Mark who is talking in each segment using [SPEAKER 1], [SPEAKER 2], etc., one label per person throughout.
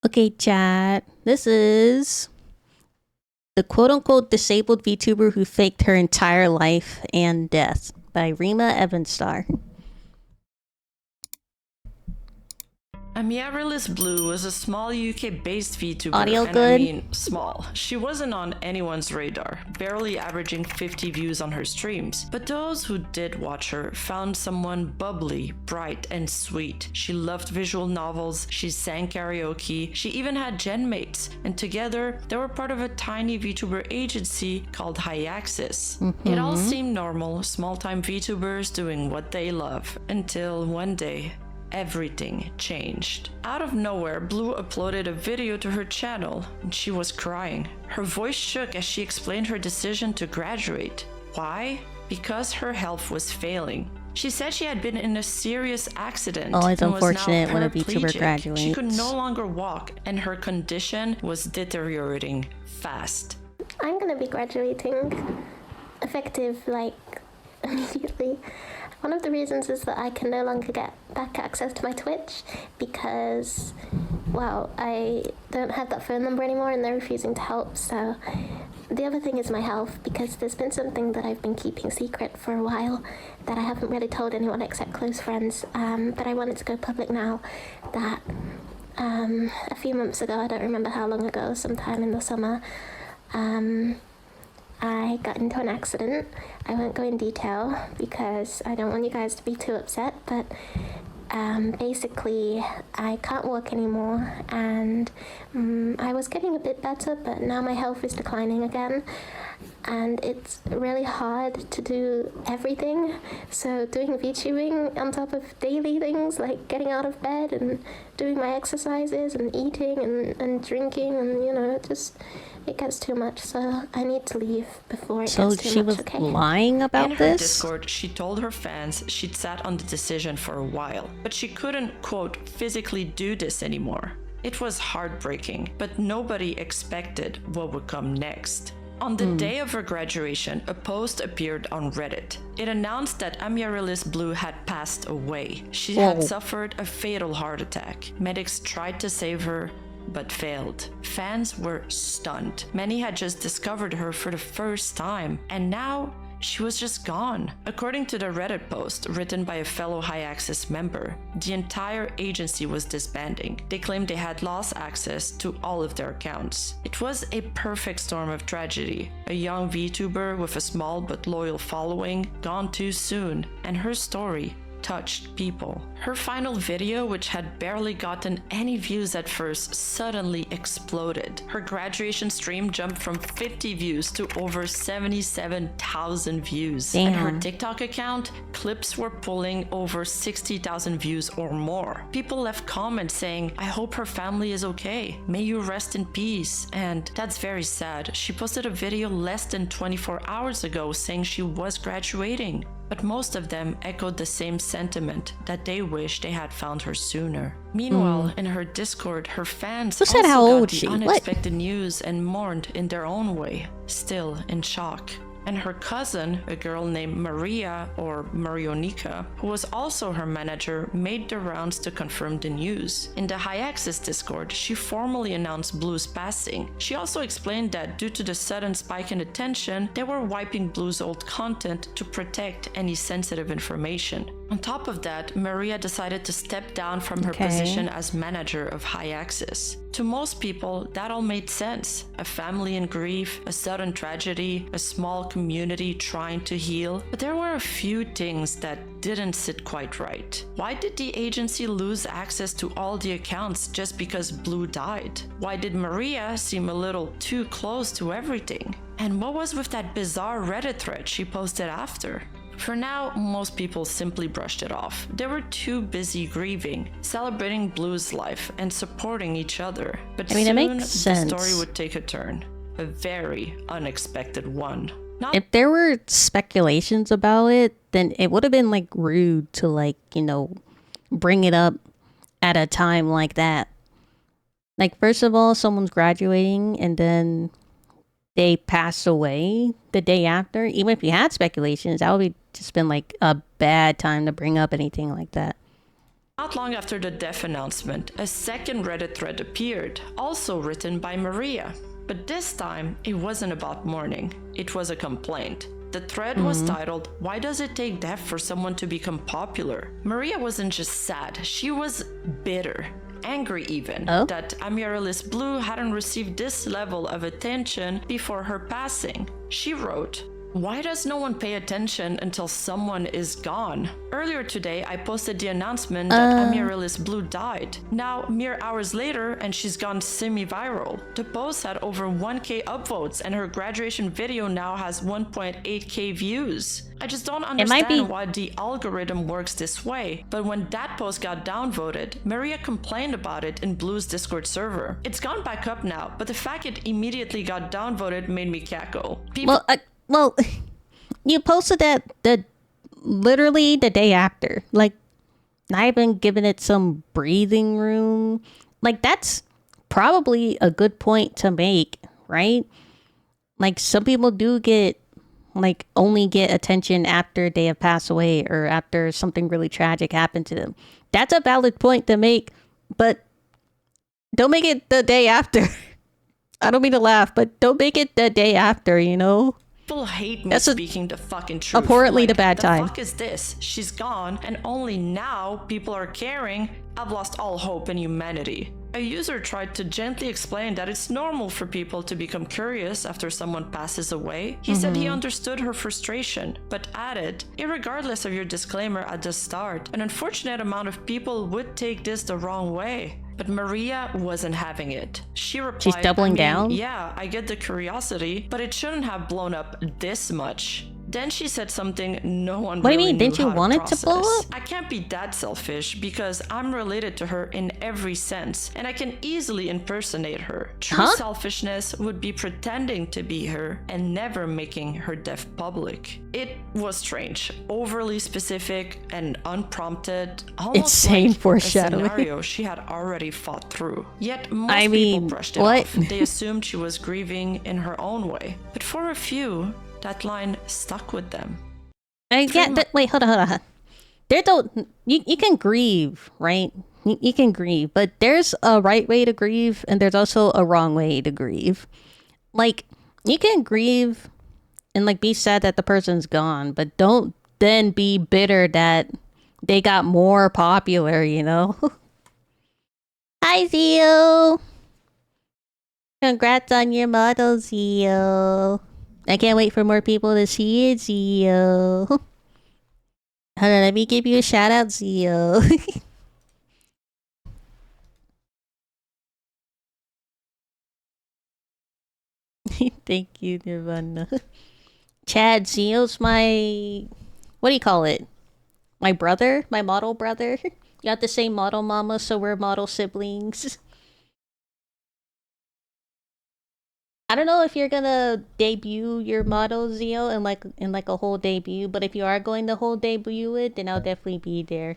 [SPEAKER 1] Okay, chat. This is the quote-unquote disabled VTuber who faked her entire life and death by Rima Evanstar.
[SPEAKER 2] Amaryllis Blue was a small UK-based VTuber.
[SPEAKER 1] Audio
[SPEAKER 2] and
[SPEAKER 1] good?
[SPEAKER 2] I mean, small. She wasn't on anyone's radar, barely averaging 50 views on her streams. But those who did watch her found someone bubbly, bright, and sweet. She loved visual novels, she sang karaoke, she even had gen mates, and together they were part of a tiny VTuber agency called Hyaxis. It all seemed normal, small-time VTubers doing what they love, until one day, everything changed. Out of nowhere, Blue uploaded a video to her channel and she was crying. Her voice shook as she explained her decision to graduate. Why? Because her health was failing. She said she had been in a serious accident.
[SPEAKER 1] Oh, it's
[SPEAKER 2] and was now
[SPEAKER 1] unfortunate when a VTuber
[SPEAKER 2] paraplegic.
[SPEAKER 1] graduates.
[SPEAKER 2] She could no longer walk and her condition was deteriorating fast.
[SPEAKER 3] I'm gonna be graduating effective immediately. One of the reasons is that I can no longer get back access to my Twitch because, well, I don't have that phone number anymore and they're refusing to help. So the other thing is my health, because there's been something that I've been keeping secret for a while that I haven't really told anyone except close friends. But I wanted to go public now that a few months ago, I don't remember how long ago, sometime in the summer, I got into an accident. I won't go in detail because I don't want you guys to be too upset, but basically I can't walk anymore and I was getting a bit better, but now my health is declining again and it's really hard to do everything. So doing VTubing on top of daily things like getting out of bed and doing my exercises and eating and drinking and it gets too much, so I need to leave before it gets too much.
[SPEAKER 1] So she was lying about
[SPEAKER 2] In her
[SPEAKER 1] this?
[SPEAKER 2] Discord, she told her fans she'd sat on the decision for a while, but she couldn't, quote, physically do this anymore. It was heartbreaking, but nobody expected what would come next. On the day of her graduation, a post appeared on Reddit. It announced that Amaryllis Blue had passed away. She had suffered a fatal heart attack. Medics tried to save her, but failed. Fans were stunned. Many had just discovered her for the first time, and now she was just gone. According to the Reddit post written by a fellow Hyaxis member, the entire agency was disbanding. They claimed they had lost access to all of their accounts. It was a perfect storm of tragedy. A young VTuber with a small but loyal following, gone too soon, and her story touched people. Her final video, which had barely gotten any views at first, suddenly exploded. Her graduation stream jumped from 50 views to over 77,000 views.
[SPEAKER 1] Damn.
[SPEAKER 2] And her TikTok account, clips were pulling over 60,000 views or more. People left comments saying, "I hope her family is okay. May you rest in peace." And that's very sad. She posted a video less than 24 hours ago saying she was graduating. But most of them echoed the same sentiment, that they wish they had found her sooner. Meanwhile, in her Discord, her fans
[SPEAKER 1] Who said
[SPEAKER 2] also
[SPEAKER 1] how
[SPEAKER 2] got
[SPEAKER 1] old
[SPEAKER 2] the
[SPEAKER 1] she? What?
[SPEAKER 2] unexpected news and mourned in their own way, still in shock. And her cousin, a girl named Maria, or Marionika, who was also her manager, made the rounds to confirm the news. In the Hyaxis Discord, she formally announced Blue's passing. She also explained that due to the sudden spike in attention, they were wiping Blue's old content to protect any sensitive information. On top of that, Maria decided to step down from her position as manager of Hyaxis. To most people, that all made sense. A family in grief, a sudden tragedy, a small community trying to heal. But there were a few things that didn't sit quite right. Why did the agency lose access to all the accounts just because Blue died? Why did Maria seem a little too close to everything? And what was with that bizarre Reddit thread she posted after? For now, most people simply brushed it off. They were too busy grieving, celebrating Blue's life, and supporting each other. But
[SPEAKER 1] I mean, it
[SPEAKER 2] soon,
[SPEAKER 1] makes
[SPEAKER 2] the
[SPEAKER 1] sense.
[SPEAKER 2] story would take a turn. A very unexpected one. Not
[SPEAKER 1] If there were speculations about it, then it would have been rude to bring it up at a time like that. First of all, someone's graduating and then they pass away the day after. Even if you had speculations, that would be just been a bad time to bring up anything like that.
[SPEAKER 2] Not Not long after the death announcement, a second Reddit thread appeared, also written by Maria. But this time, it wasn't about mourning. It was a complaint. The thread was titled, "Why does it take death for someone to become popular?" Maria wasn't just sad, she was bitter. Angry even, that Amaryllis Blue hadn't received this level of attention before her passing. She wrote, "Why does no one pay attention until someone is gone?" Earlier today, I posted the announcement that Amaryllis Blue died. Now, mere hours later, and she's gone semi-viral. The post had over 1k upvotes, and her graduation video now has 1.8k views. I just don't understand why the algorithm works this way. But when that post got downvoted, Maria complained about it in Blue's Discord server. It's gone back up now, but the fact it immediately got downvoted made me cackle.
[SPEAKER 1] Well, you posted that literally the day after. Like, not even giving it some breathing room. Like, that's probably a good point to make, right? Like, some people do only get attention after they have passed away or after something really tragic happened to them. That's a valid point to make, but don't make it the day after. I don't mean to laugh, but don't make it the day after, you know?
[SPEAKER 2] People hate me speaking the fucking truth.
[SPEAKER 1] Abhorrently the bad time.
[SPEAKER 2] The fuck is this? She's gone, and only now people are caring. I've lost all hope in humanity. A user tried to gently explain that it's normal for people to become curious after someone passes away. He said he understood her frustration, but added, irregardless of your disclaimer at the start, an unfortunate amount of people would take this the wrong way. But Maria wasn't having it. She replied,
[SPEAKER 1] she's doubling down?
[SPEAKER 2] Yeah, I get the curiosity, but it shouldn't have blown up this much. Then she said something no one
[SPEAKER 1] What
[SPEAKER 2] really
[SPEAKER 1] do you mean?
[SPEAKER 2] knew
[SPEAKER 1] Didn't you
[SPEAKER 2] how to
[SPEAKER 1] want it
[SPEAKER 2] process.
[SPEAKER 1] to blow up?
[SPEAKER 2] I can't be that selfish because I'm related to her in every sense, and I can easily impersonate her. True selfishness would be pretending to be her and never making her death public. It was strange, overly specific and unprompted, almost
[SPEAKER 1] insane
[SPEAKER 2] like
[SPEAKER 1] foreshadowing.
[SPEAKER 2] A scenario she had already fought through. Yet most people brushed it off. They assumed she was grieving in her own way. But for a few, that line stuck with them.
[SPEAKER 1] Wait, hold on. You can grieve, right? You can grieve, but there's a right way to grieve, and there's also a wrong way to grieve. Like, you can grieve and like be sad that the person's gone, but don't then be bitter that they got more popular, you know? Hi, Zio! Congrats on your model, Zio. I can't wait for more people to see it, Zio. Hold on, let me give you a shout out, Zio. Thank you, Nirvana. Chad, Zio's my... What do you call it? My brother? My model brother? You got the same model mama, so we're model siblings. I don't know if you're gonna debut your model, Zio, in like a whole debut, but if you are going to whole debut it, then I'll definitely be there.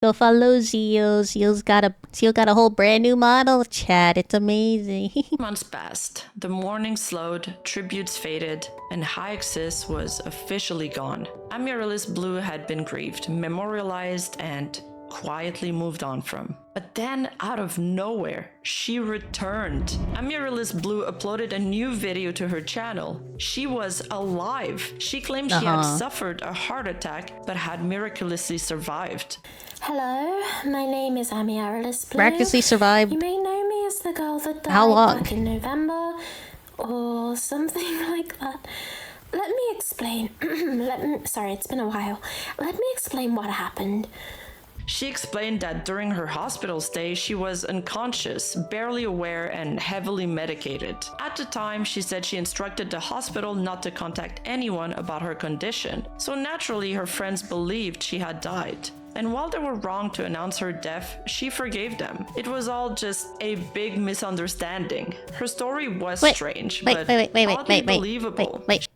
[SPEAKER 1] Go follow Zio. Zio's got a whole brand new model, chat. It's amazing.
[SPEAKER 2] Months passed. The mourning slowed, tributes faded, and Hyaxis was officially gone. Amaryllis Blue had been grieved, memorialized, and quietly moved on from. But then, out of nowhere, she returned. Amaryllis Blue uploaded a new video to her channel. She was alive. She claimed she had suffered a heart attack, but had miraculously survived.
[SPEAKER 3] Hello, my name is Amaryllis Blue.
[SPEAKER 1] Miraculously survived.
[SPEAKER 3] You may know me as the girl that died back in November, or something like that. Let me explain. Sorry, it's been a while. Let me explain what happened.
[SPEAKER 2] She explained that during her hospital stay, she was unconscious, barely aware, and heavily medicated. At the time, she said she instructed the hospital not to contact anyone about her condition, so naturally her friends believed she had died. And while they were wrong to announce her death, she forgave them. It was all just a big misunderstanding. Her story was strange, but oddly believable.
[SPEAKER 1] Wait.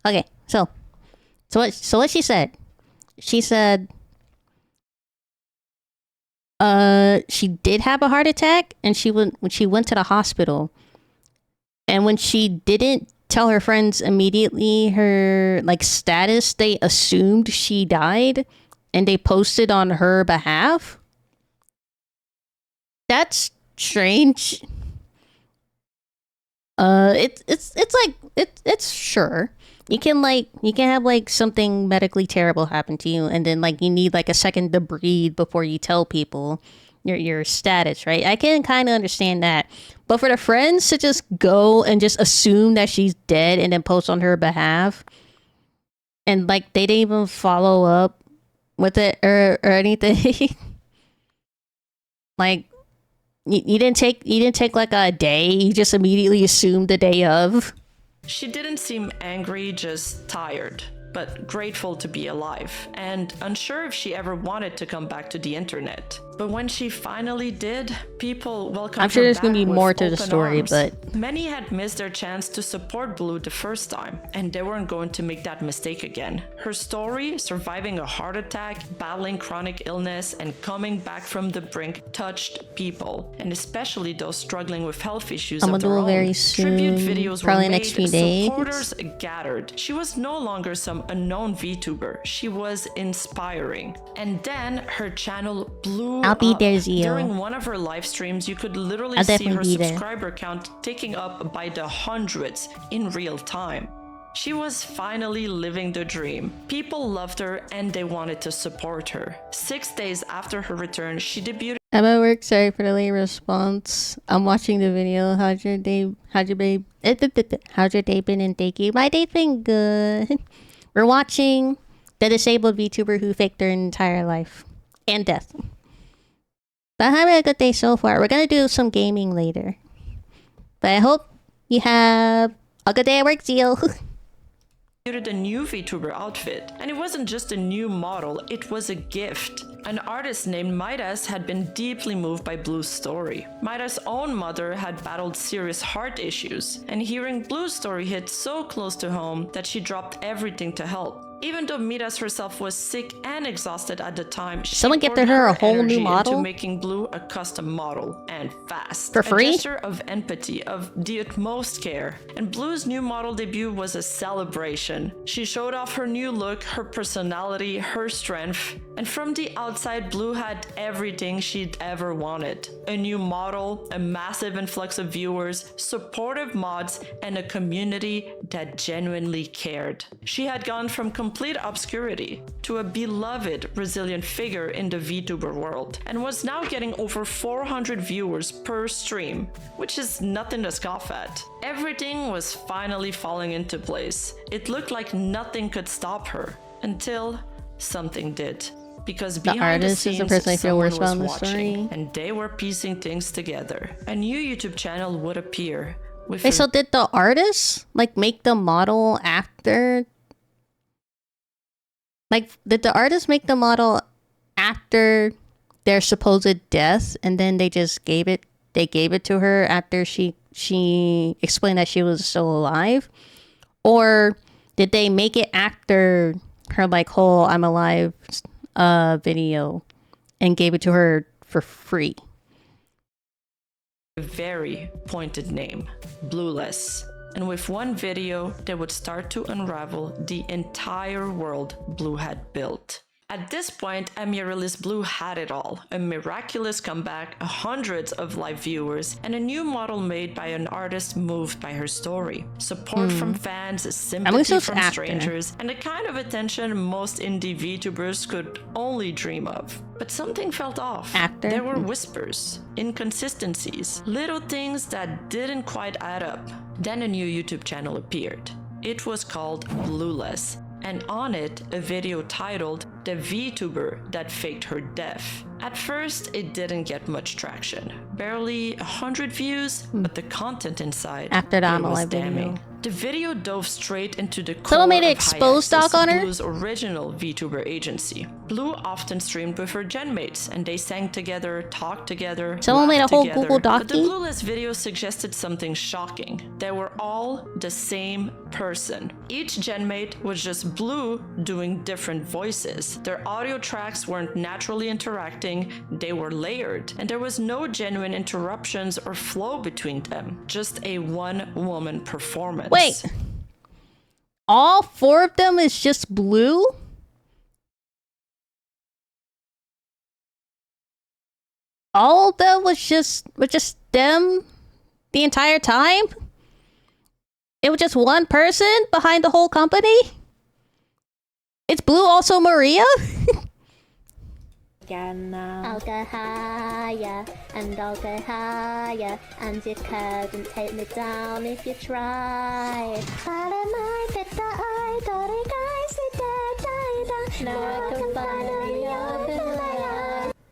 [SPEAKER 1] Okay, so what she said? She said she did have a heart attack, and when she went to the hospital, And when she didn't tell her friends immediately her like status, they assumed she died and they posted on her behalf. That's strange. It's sure. You can have like something medically terrible happen to you and then like you need like a second to breathe before you tell people your status, right? I can kind of understand that. But for the friends to just go and just assume that she's dead and then post on her behalf and like they didn't even follow up with it or anything. Like you didn't take like a day, you just immediately assumed the day of.
[SPEAKER 2] She didn't seem angry, just tired, but grateful to be alive, and unsure if she ever wanted to come back to the internet. But when she finally did, people welcomed her.
[SPEAKER 1] I'm sure there's
[SPEAKER 2] back
[SPEAKER 1] gonna be
[SPEAKER 2] with
[SPEAKER 1] more to the
[SPEAKER 2] open
[SPEAKER 1] story,
[SPEAKER 2] arms.
[SPEAKER 1] but
[SPEAKER 2] Many had missed their chance to support Blue the first time, and they weren't going to make that mistake again. Her story, surviving a heart attack, battling chronic illness, and coming back from the brink, touched people, and especially those struggling with health issues
[SPEAKER 1] I'm
[SPEAKER 2] of
[SPEAKER 1] gonna
[SPEAKER 2] their
[SPEAKER 1] do it very
[SPEAKER 2] own.
[SPEAKER 1] soon,
[SPEAKER 2] Tribute videos
[SPEAKER 1] probably
[SPEAKER 2] were
[SPEAKER 1] next
[SPEAKER 2] made,
[SPEAKER 1] few days.
[SPEAKER 2] supporters gathered. She was no longer some unknown VTuber. She was inspiring. And then her channel blew
[SPEAKER 1] I'll be
[SPEAKER 2] up.
[SPEAKER 1] there, Zio.
[SPEAKER 2] During one of her live streams, you could literally
[SPEAKER 1] I'll
[SPEAKER 2] see
[SPEAKER 1] definitely
[SPEAKER 2] her
[SPEAKER 1] be there.
[SPEAKER 2] subscriber count ticking up by the hundreds in real time. She was finally living the dream. People loved her and they wanted to support her. 6 days after her return, she debuted.
[SPEAKER 1] I'm at work. Sorry for the late response. I'm watching the video. How's your day? How's your day been? And thank you. My day's been good. We're watching the disabled VTuber who faked their entire life and death. But I'm having a good day so far. We're gonna do some gaming later. But I hope you have a good day at work, Zio.
[SPEAKER 2] A new VTuber outfit, and it wasn't just a new model, it was a gift. An artist named Midas had been deeply moved by Blue's story. Midas' own mother had battled serious heart issues, and hearing Blue's story hit so close to home that she dropped everything to help. Even though Midas herself was sick and exhausted at the time, she
[SPEAKER 1] Someone
[SPEAKER 2] poured
[SPEAKER 1] gifted her a
[SPEAKER 2] her
[SPEAKER 1] whole new
[SPEAKER 2] energy
[SPEAKER 1] model?
[SPEAKER 2] into making Blue a custom model, and fast.
[SPEAKER 1] For free?
[SPEAKER 2] A gesture of empathy, of the utmost care. And Blue's new model debut was a celebration. She showed off her new look, her personality, her strength. And from the outside, Blue had everything she'd ever wanted. A new model, a massive influx of viewers, supportive mods, and a community that genuinely cared. She had gone from complete obscurity to a beloved, resilient figure in the VTuber world, and was now getting over 400 viewers per stream, which is nothing to scoff at. Everything was finally falling into place. It looked like nothing could stop her, until something did. Because behind the
[SPEAKER 1] artist is
[SPEAKER 2] scenes,
[SPEAKER 1] the person I feel
[SPEAKER 2] someone
[SPEAKER 1] worst about
[SPEAKER 2] was
[SPEAKER 1] in the
[SPEAKER 2] watching,
[SPEAKER 1] story.
[SPEAKER 2] and they were piecing things together. A new YouTube channel would appear with
[SPEAKER 1] Wait, so did the artist like make the model after? Like, did the artist make the model after their supposed death, and then they just gave it? They gave it to her after she explained that she was still alive, or did they make it after her like whole "I'm alive" video and gave it to her for free?
[SPEAKER 2] a very pointed name, Blueless. And with one video, they would start to unravel the entire world Blue had built. At this point, Amaryllis Blue had it all. A miraculous comeback, hundreds of live viewers, and a new model made by an artist moved by her story. Support from fans, sympathy from strangers, and the kind of attention most indie VTubers could only dream of. But something felt off. There were whispers, inconsistencies, little things that didn't quite add up. Then a new YouTube channel appeared. It was called Blueless, and on it, a video titled "The VTuber That Faked Her Death." At first, it didn't get much traction. Barely 100 views, but the content inside was damning. The video dove straight into the core
[SPEAKER 1] Someone made an
[SPEAKER 2] of
[SPEAKER 1] exposed doc on her?
[SPEAKER 2] Blue's original VTuber agency. Blue often streamed with her genmates, and they sang together, talked together,
[SPEAKER 1] Someone made a whole
[SPEAKER 2] together.
[SPEAKER 1] Google Doc.
[SPEAKER 2] But the Blueless video suggested something shocking. They were all the same person. Each genmate was just Blue doing different voices. voices. Their audio tracks weren't naturally interacting, they were layered, and there was no genuine interruptions or flow between them. Just a one-woman performance.
[SPEAKER 1] Wait. All 4 of them is just blue? All of them was just them the entire time? It was just one person behind the whole company? It's Blue also Maria?
[SPEAKER 3] I'll go higher, and I'll go higher, and you couldn't take me down if you tried.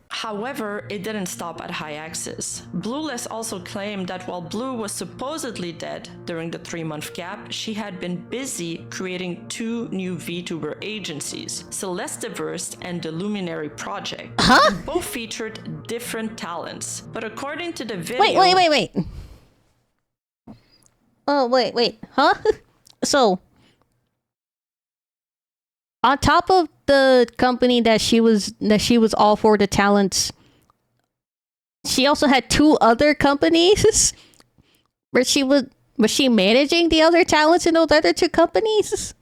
[SPEAKER 2] However, it didn't stop at Hyaxis. Blueless also claimed that while Blue was supposedly dead during the 3-month gap, she had been busy creating 2 new VTuber agencies, Celestiverse and the Luminary Project. Both featured different talents, but according to the video...
[SPEAKER 1] Wait. Oh, wait. Huh? So... on top of the company that she was all for the talents, she also had 2 other companies where was she managing the other talents in those other 2 companies?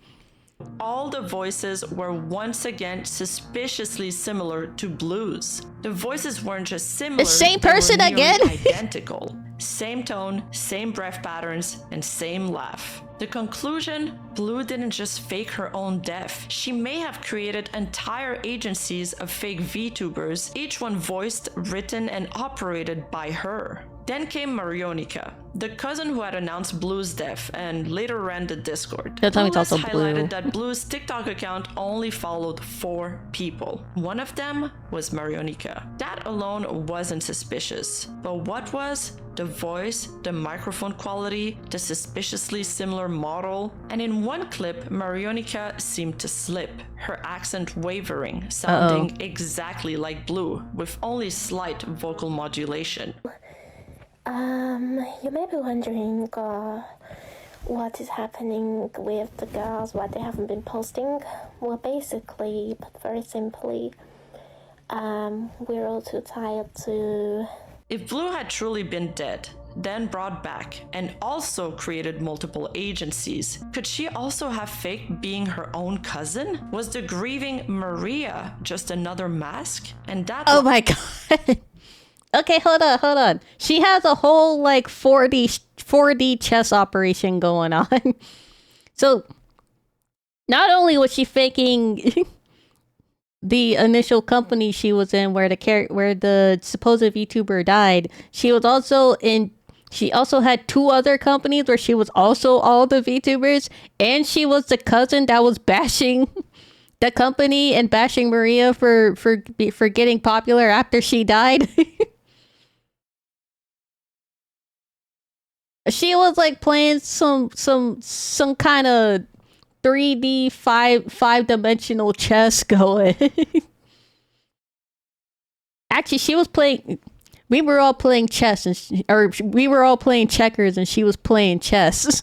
[SPEAKER 2] All the voices were once again suspiciously similar to Blue's. The voices weren't just similar,
[SPEAKER 1] the same person again?
[SPEAKER 2] Identical. Same tone, same breath patterns, and same laugh. The conclusion, Blue didn't just fake her own death. She may have created entire agencies of fake VTubers, each one voiced, written, and operated by her. Then came Marionica, the cousin who had announced Blue's death and later ran the Discord.
[SPEAKER 1] Don't tell me it's also
[SPEAKER 2] highlighted
[SPEAKER 1] Blue.
[SPEAKER 2] that Blue's TikTok account only followed 4 people. One of them was Marionica. That alone wasn't suspicious. But what was? The voice, the microphone quality, the suspiciously similar model. And in one clip, Marionica seemed to slip, her accent wavering, sounding exactly like Blue, with only slight vocal modulation.
[SPEAKER 3] You may be wondering what is happening with the girls, why they haven't been posting. Well, basically, but very simply, we're all too tired to...
[SPEAKER 2] If Blue had truly been dead, then brought back, and also created multiple agencies, could she also have faked being her own cousin? Was the grieving Maria just another mask? And that...
[SPEAKER 1] Oh my god. Okay, hold on. She has a whole, like, 4D chess operation going on. So, not only was she faking the initial company she was in where the supposed VTuber died, she also had 2 other companies where she was also all the VTubers, and she was the cousin that was bashing the company and bashing Maria for getting popular after she died. She was like playing some kind of 3D five-dimensional chess going. Actually, she was playing. We were all playing chess, we were all playing checkers, and she was playing chess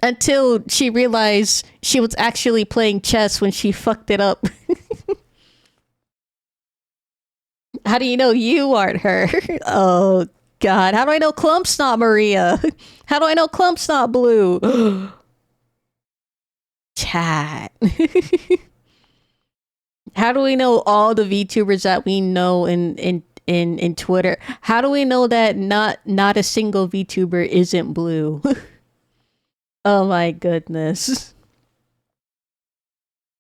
[SPEAKER 1] until she realized she was actually playing chess when she fucked it up. How do you know you aren't her? Oh God, how do I know Clump's not Maria? How do I know Clump's not Blue? Chat. How do we know all the VTubers that we know in Twitter? How do we know that not a single VTuber isn't Blue? Oh my goodness.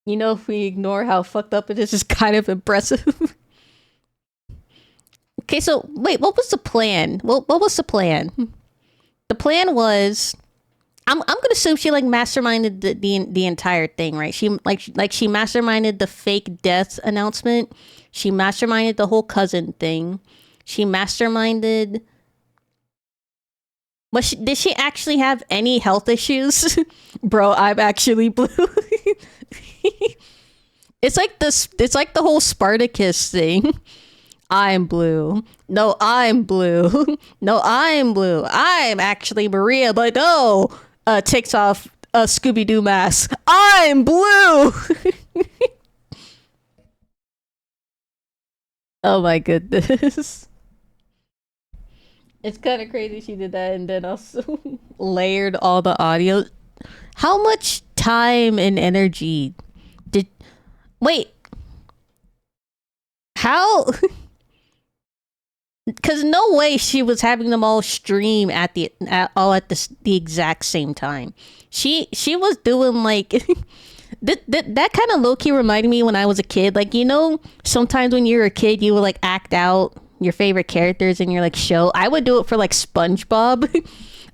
[SPEAKER 1] You know, if we ignore how fucked up it is, it's kind of impressive. Okay, so wait, what was the plan? What was the plan? The plan was, I'm gonna assume she like masterminded the entire thing, right? She she masterminded the fake death announcement. She masterminded the whole cousin thing. She masterminded. Did she actually have any health issues? Bro, I'm actually Blue. It's like the whole Spartacus thing. I'm Blue. No, I'm Blue. No, I'm Blue. I'm actually Maria, but no. Takes off a Scooby-Doo mask. I'm Blue. Oh my goodness. It's kind of crazy she did that and then also layered all the audio. How much time and energy did. Wait. How? Because no way she was having them all stream all at the exact same time. She was doing like that kind of low key reminded me when I was a kid. Like, you know, sometimes when you're a kid, you would like act out your favorite characters in your like show. I would do it for like SpongeBob.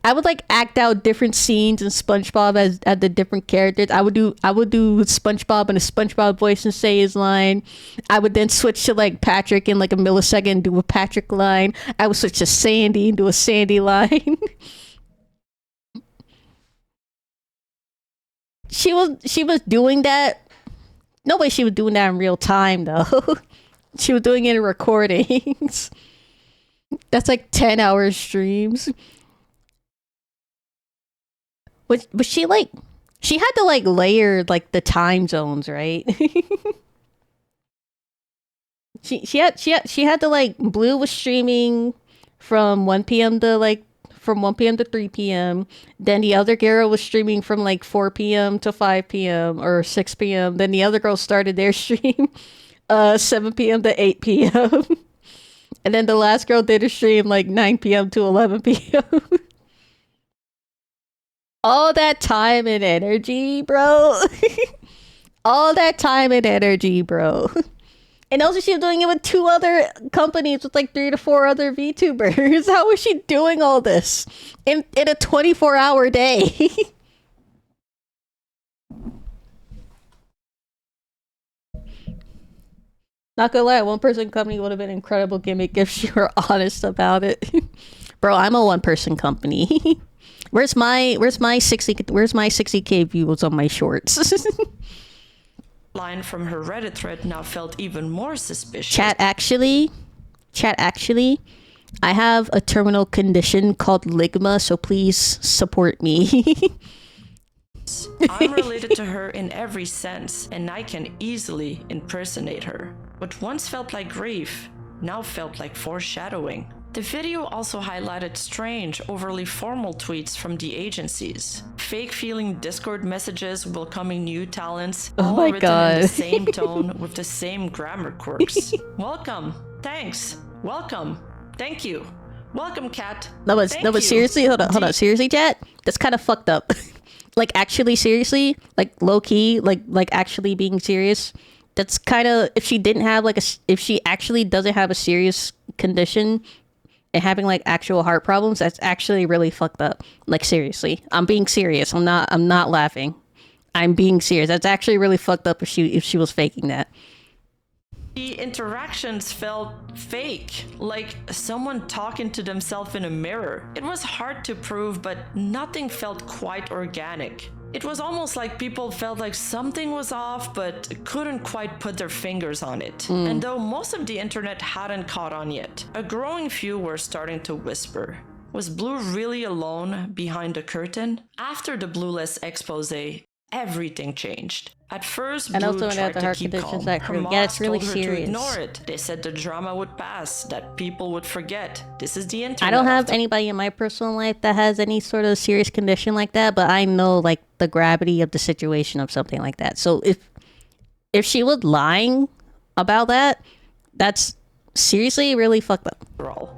[SPEAKER 1] I would like act out different scenes in SpongeBob as the different characters. I would do SpongeBob in a SpongeBob voice and say his line. I would then switch to like Patrick in like a millisecond and do a Patrick line. I would switch to Sandy and do a Sandy line. She was doing that. No way she was doing that in real time though. She was doing it in recordings. That's like 10-hour streams. But she like she had to like layer like the time zones, right? she had to like Blue was streaming from 1 p.m. to like from 1 p.m. to 3 p.m. Then the other girl was streaming from like 4 p.m. to 5 p.m. or 6 p.m. Then the other girl started their stream 7 p.m. to 8 p.m. And then the last girl did a stream like 9 p.m. to 11 p.m. All that time and energy, bro. All that time and energy, bro. And also she was doing it with 2 other companies with like 3 to 4 other VTubers. How was she doing all this in a 24-hour day? Not gonna lie, one person company would have been an incredible gimmick if she were honest about it. Bro, I'm a one person company. Where's my 60K views on my shorts?
[SPEAKER 2] Line from her Reddit thread now felt even more suspicious.
[SPEAKER 1] Chat actually, I have a terminal condition called ligma, so please support me.
[SPEAKER 2] I'm related to her in every sense, and I can easily impersonate her. What once felt like grief now felt like foreshadowing. The video also highlighted strange, overly formal tweets from the agencies. Fake feeling Discord messages welcoming new talents,
[SPEAKER 1] oh
[SPEAKER 2] all
[SPEAKER 1] my
[SPEAKER 2] written
[SPEAKER 1] God.
[SPEAKER 2] in the same tone with the same grammar quirks. Welcome. Thanks. Welcome. Thank you. Welcome, cat.
[SPEAKER 1] No, but seriously, hold on. Seriously, chat? That's kind of fucked up. Like, actually, seriously? Like, low-key? Like actually being serious? That's kind of... If she didn't have, like, if she actually doesn't have a serious condition and having, like, actual heart problems, that's actually really fucked up. Like, seriously. I'm being serious. I'm not laughing. I'm being serious. That's actually really fucked up if she was faking that.
[SPEAKER 2] The interactions felt fake, like someone talking to themselves in a mirror. It was hard to prove, but nothing felt quite organic. It was almost like people felt like something was off, but couldn't quite put their fingers on it. And though most of the internet hadn't caught on yet, a growing few were starting to whisper. Was Blue really alone behind the curtain? After the Blueless expose, everything changed. At first,
[SPEAKER 1] And
[SPEAKER 2] Blue
[SPEAKER 1] also when
[SPEAKER 2] tried
[SPEAKER 1] the
[SPEAKER 2] to
[SPEAKER 1] heart
[SPEAKER 2] keep
[SPEAKER 1] conditions
[SPEAKER 2] calm.
[SPEAKER 1] that
[SPEAKER 2] Her
[SPEAKER 1] crew.
[SPEAKER 2] mom
[SPEAKER 1] Yeah, it's really
[SPEAKER 2] told her to
[SPEAKER 1] serious.
[SPEAKER 2] ignore it. They said the drama would pass, that people would forget. This is the internet.
[SPEAKER 1] I don't have anybody in my personal life that has any sort of serious condition like that, but I know like the gravity of the situation of something like that. So if she was lying about that, that's seriously really fucked up.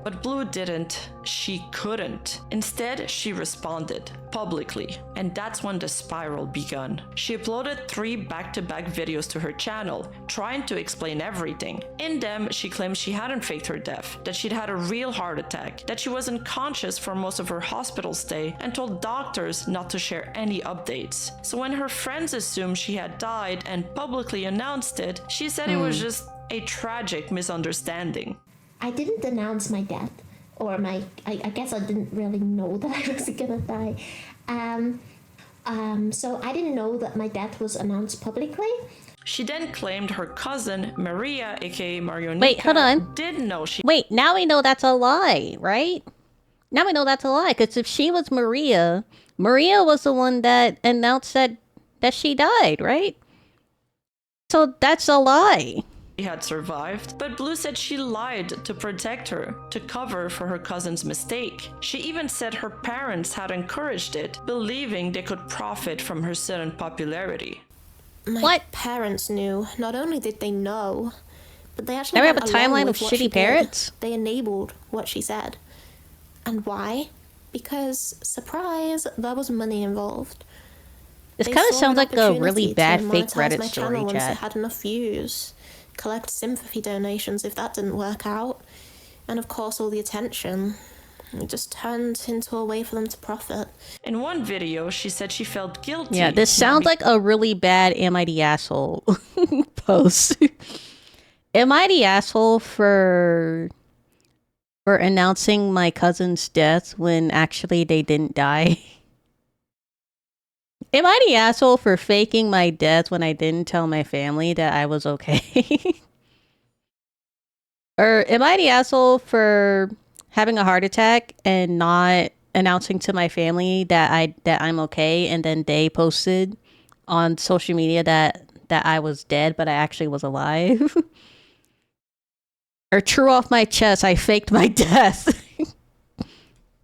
[SPEAKER 2] But Blue didn't. She couldn't. Instead, she responded publicly, and that's when the spiral begun. She uploaded 3 back-to-back videos to her channel, trying to explain everything. In them, she claimed she hadn't faked her death, that she'd had a real heart attack, that she was unconscious for most of her hospital stay, and told doctors not to share any updates. So when her friends assumed she had died and publicly announced it, she said it was just a tragic misunderstanding.
[SPEAKER 3] I didn't announce my death, or I guess I didn't really know that I was gonna die. So I didn't know that my death was announced publicly.
[SPEAKER 2] She then claimed her cousin, Maria, aka Marionica,
[SPEAKER 1] Wait, hold on.
[SPEAKER 2] did know she...
[SPEAKER 1] Wait, now we know that's a lie, right? Now we know that's a lie, because if she was Maria was the one that announced that she died, right? So that's a lie.
[SPEAKER 2] had survived, but Blue said she lied to protect her, to cover for her cousin's mistake. She even said her parents had encouraged it, believing they could profit from her sudden popularity.
[SPEAKER 3] My parents knew. Not only did they know, but they actually
[SPEAKER 1] Now we have
[SPEAKER 3] went
[SPEAKER 1] a timeline
[SPEAKER 3] along
[SPEAKER 1] of
[SPEAKER 3] with what she
[SPEAKER 1] shitty
[SPEAKER 3] did.
[SPEAKER 1] parents?
[SPEAKER 3] They enabled what she said. And why? Because, surprise, there was money involved.
[SPEAKER 1] This
[SPEAKER 3] They
[SPEAKER 1] kind of
[SPEAKER 3] saw
[SPEAKER 1] sounds
[SPEAKER 3] an
[SPEAKER 1] like a really
[SPEAKER 3] opportunity
[SPEAKER 1] bad
[SPEAKER 3] to
[SPEAKER 1] fake
[SPEAKER 3] monetize
[SPEAKER 1] Reddit
[SPEAKER 3] my
[SPEAKER 1] story
[SPEAKER 3] channel once they
[SPEAKER 1] chat.
[SPEAKER 3] had enough views, collect sympathy donations if that didn't work out, and of course all the attention. It just turned into a way for them to profit.
[SPEAKER 2] In one video, she said she felt guilty.
[SPEAKER 1] Yeah, this sounds like a really bad Am I the Asshole post. Am I the asshole for announcing my cousin's death when actually they didn't die? Am I the asshole for faking my death when I didn't tell my family that I was okay? Or am I the asshole for having a heart attack and not announcing to my family that I'm okay, and then they posted on social media that I was dead but I actually was alive? Or true off my chest, I faked my death.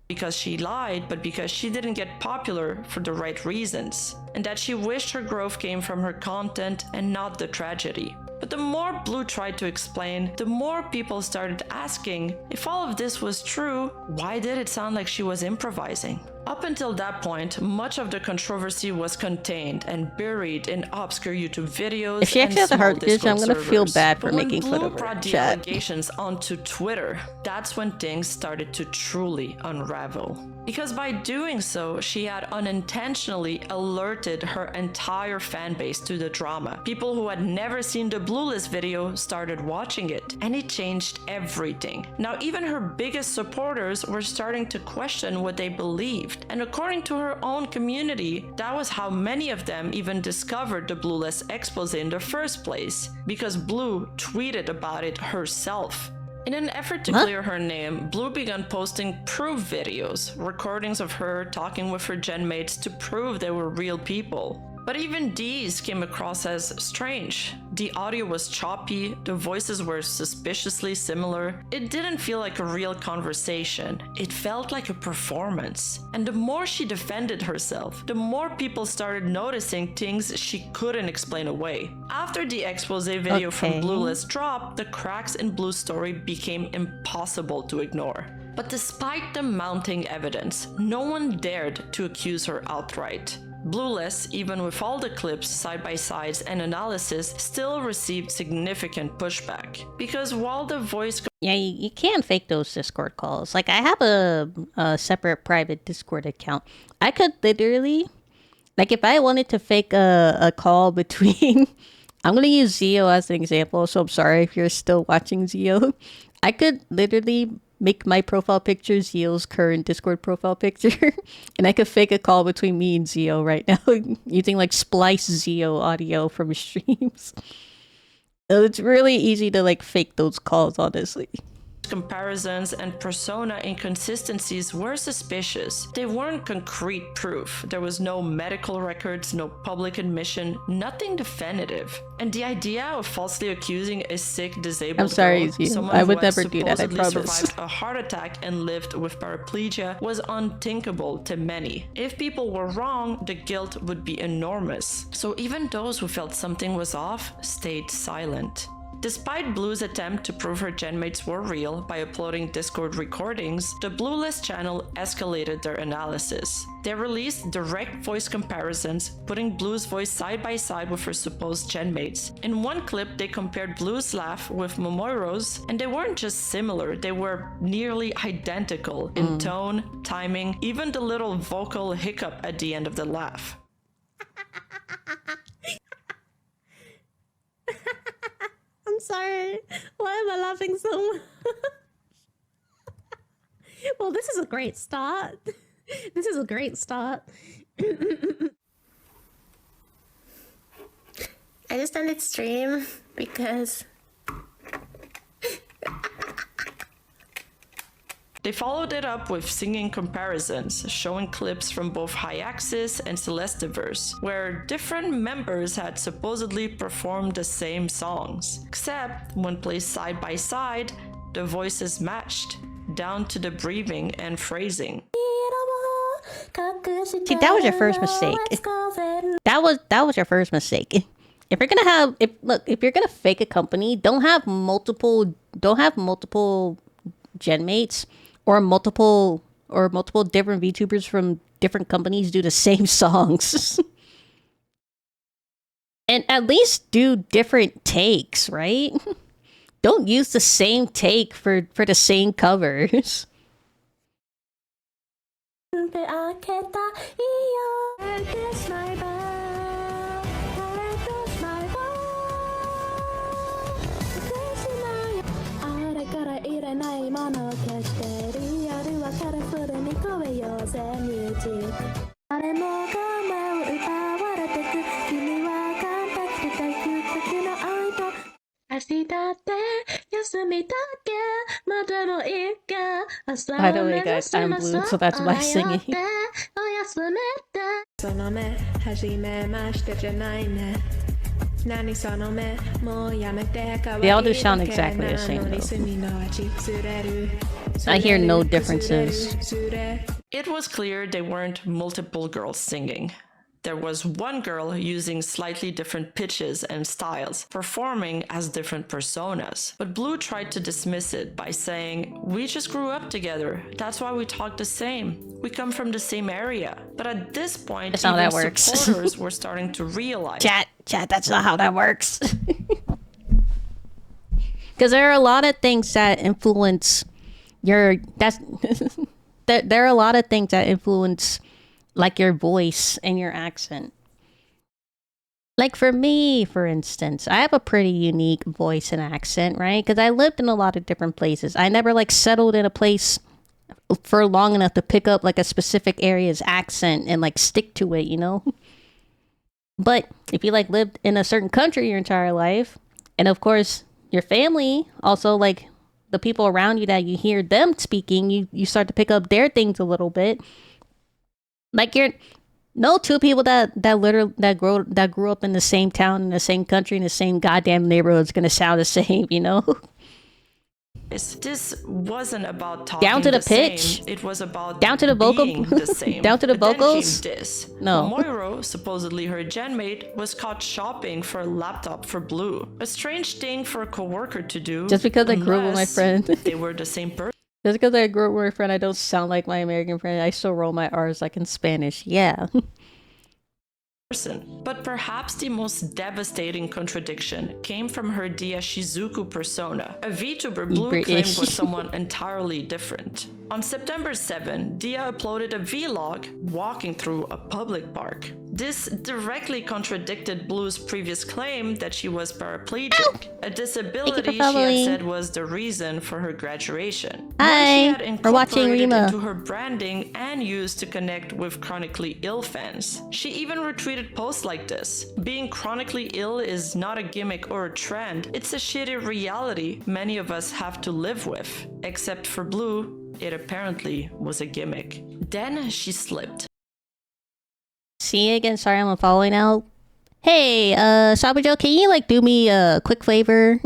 [SPEAKER 2] because she lied, but because she didn't get popular for the right reasons, and that she wished her growth came from her content and not the tragedy. But the more Blue tried to explain, the more people started asking if all of this was true, why did it sound like she was improvising? Up until that point, much of the controversy was contained and buried in obscure YouTube videos.
[SPEAKER 1] If she actually has a heart condition, I'm gonna feel bad for
[SPEAKER 2] but
[SPEAKER 1] making
[SPEAKER 2] when
[SPEAKER 1] fun
[SPEAKER 2] Blue
[SPEAKER 1] of her
[SPEAKER 2] brought the
[SPEAKER 1] chat.
[SPEAKER 2] allegations onto Twitter, that's when things started to truly unravel. Because by doing so, she had unintentionally alerted her entire fanbase to the drama. People who had never seen the Bluelist video started watching it, and it changed everything. Now, even her biggest supporters were starting to question what they believed. And according to her own community, that was how many of them even discovered the Bluelist expose in the first place, because Blue tweeted about it herself. In an effort to clear her name, Blue began posting proof videos, recordings of her talking with her genmates to prove they were real people. But even these came across as strange. The audio was choppy, the voices were suspiciously similar. It didn't feel like a real conversation. It felt like a performance. And the more she defended herself, the more people started noticing things she couldn't explain away. After the expose video from Bluelist dropped, the cracks in Blue's story became impossible to ignore. But despite the mounting evidence, no one dared to accuse her outright. Bluelist, even with all the clips, side-by-sides, and analysis, still received significant pushback. Because while the voice...
[SPEAKER 1] Yeah, you can fake those Discord calls. Like, I have a separate private Discord account. I could literally... Like, if I wanted to fake a call between... I'm going to use Zio as an example, so I'm sorry if you're still watching Zio. I could literally make my profile picture Zio's current Discord profile picture, and I could fake a call between me and Zio right now using like splice Zio audio from streams. So it's really easy to like fake those calls, honestly.
[SPEAKER 2] Comparisons and persona inconsistencies were suspicious. They weren't concrete proof. There was no medical records, no public admission, nothing definitive. And the idea of falsely accusing a sick, disabled girl, someone
[SPEAKER 1] I would
[SPEAKER 2] who had
[SPEAKER 1] never do that, I
[SPEAKER 2] supposedly
[SPEAKER 1] promise.
[SPEAKER 2] survived a heart attack and lived with paraplegia, was unthinkable to many. If people were wrong, the guilt would be enormous. So even those who felt something was off stayed silent. Despite Blue's attempt to prove her genmates were real by uploading Discord recordings, the Bluelist channel escalated their analysis. They released direct voice comparisons, putting Blue's voice side by side with her supposed genmates. In one clip, they compared Blue's laugh with Momoiro's, and they weren't just similar, they were nearly identical in tone, timing, even the little vocal hiccup at the end of the laugh.
[SPEAKER 3] I'm sorry. Why am I laughing so much? Well, this is a great start. This is a great start. I just ended stream because...
[SPEAKER 2] They followed it up with singing comparisons, showing clips from both Hyaxis and Celestiverse, where different members had supposedly performed the same songs. Except, when placed side by side, the voices matched, down to the breathing and phrasing.
[SPEAKER 1] See, that was your first mistake. That was your first mistake. If you're gonna have, if you're gonna fake a company, don't have multiple gen mates or multiple different VTubers from different companies do the same songs. And at least do different takes, right? Don't use the same take for the same covers. By the way, guys, I'm blue, so that's my singing. They all do sound exactly the same, though. I hear no differences.
[SPEAKER 2] It was clear they weren't multiple girls singing. There was one girl using slightly different pitches and styles, performing as different personas. But Blue tried to dismiss it by saying, "We just grew up together. That's why we talk the same. We come from the same area." But at this point,
[SPEAKER 1] that's not how that works.
[SPEAKER 2] Supporters were starting to realize.
[SPEAKER 1] Chat, that's not how that works. Because there are a lot of things that influence there are a lot of things that influence like your voice and your accent. Like for me, for instance, I have a pretty unique voice and accent, right? Because I lived in a lot of different places. I never like settled in a place for long enough to pick up like a specific area's accent and like stick to it, you know? But if you like lived in a certain country your entire life, and of course your family also, like the people around you that you hear them speaking, you start to pick up their things a little bit. Like you're no two people that grew up in the same town, in the same country, in the same goddamn neighborhood is gonna sound the same, you know?
[SPEAKER 2] This wasn't about talking
[SPEAKER 1] down to the pitch.
[SPEAKER 2] Same. It was about
[SPEAKER 1] down to the vocal,
[SPEAKER 2] being the same.
[SPEAKER 1] down to the
[SPEAKER 2] but
[SPEAKER 1] vocals.
[SPEAKER 2] Then came this.
[SPEAKER 1] No.
[SPEAKER 2] Moiro, supposedly her genmate, was caught shopping for a laptop for Blue. A strange thing for a coworker to do.
[SPEAKER 1] Just because I grew up with my friend.
[SPEAKER 2] They were the same person.
[SPEAKER 1] Just because I grew up with my friend, I don't sound like my American friend. I still roll my R's like in Spanish. Yeah.
[SPEAKER 2] But perhaps the most devastating contradiction came from her Dia Shizuku persona. A VTuber Blue claimed was someone entirely different. On September 7, Dia uploaded a vlog walking through a public park. This directly contradicted Blue's previous claim that she was paraplegic, a disability she had said was the reason for her graduation.
[SPEAKER 1] Hi, we're watching Rima.
[SPEAKER 2] Into her branding and used to connect with chronically ill fans. She even retweeted posts like this. Being chronically ill is not a gimmick or a trend, it's a shitty reality many of us have to live with. Except for Blue, it apparently was a gimmick. Then she slipped.
[SPEAKER 1] See you again. Sorry, I'm following out. Hey, Sabujo, can you like do me a quick favor?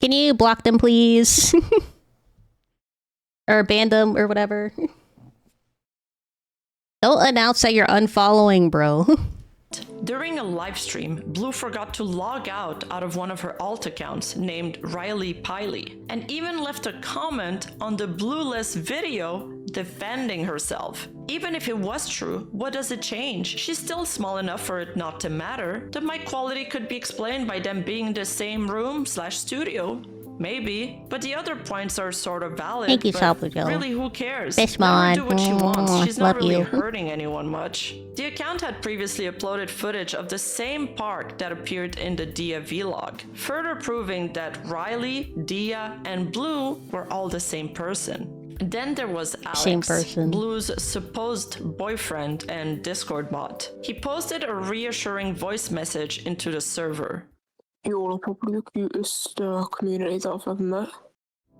[SPEAKER 1] Can you block them, please? Or ban them or whatever. Don't announce that you're unfollowing, bro.
[SPEAKER 2] During a live stream, Blue forgot to log out of one of her alt accounts named Riley Piley, and even left a comment on the Blueless video defending herself. Even if it was true, what does it change? She's still small enough for it not to matter. The mic quality could be explained by them being in the same room/studio. Maybe, but the other points are sort of valid.
[SPEAKER 1] Thank you,
[SPEAKER 2] but
[SPEAKER 1] Sabujo.
[SPEAKER 2] really, who cares?
[SPEAKER 1] Let
[SPEAKER 2] her do what she wants. She's not really
[SPEAKER 1] you.
[SPEAKER 2] hurting anyone much. The account had previously uploaded footage of the same park that appeared in the Dia vlog, further proving that Riley, Dia, and Blue were all the same person. Then there was Alex, Blue's supposed boyfriend and Discord bot. He posted a reassuring voice message into the server.
[SPEAKER 4] Joulupublik just community av henne.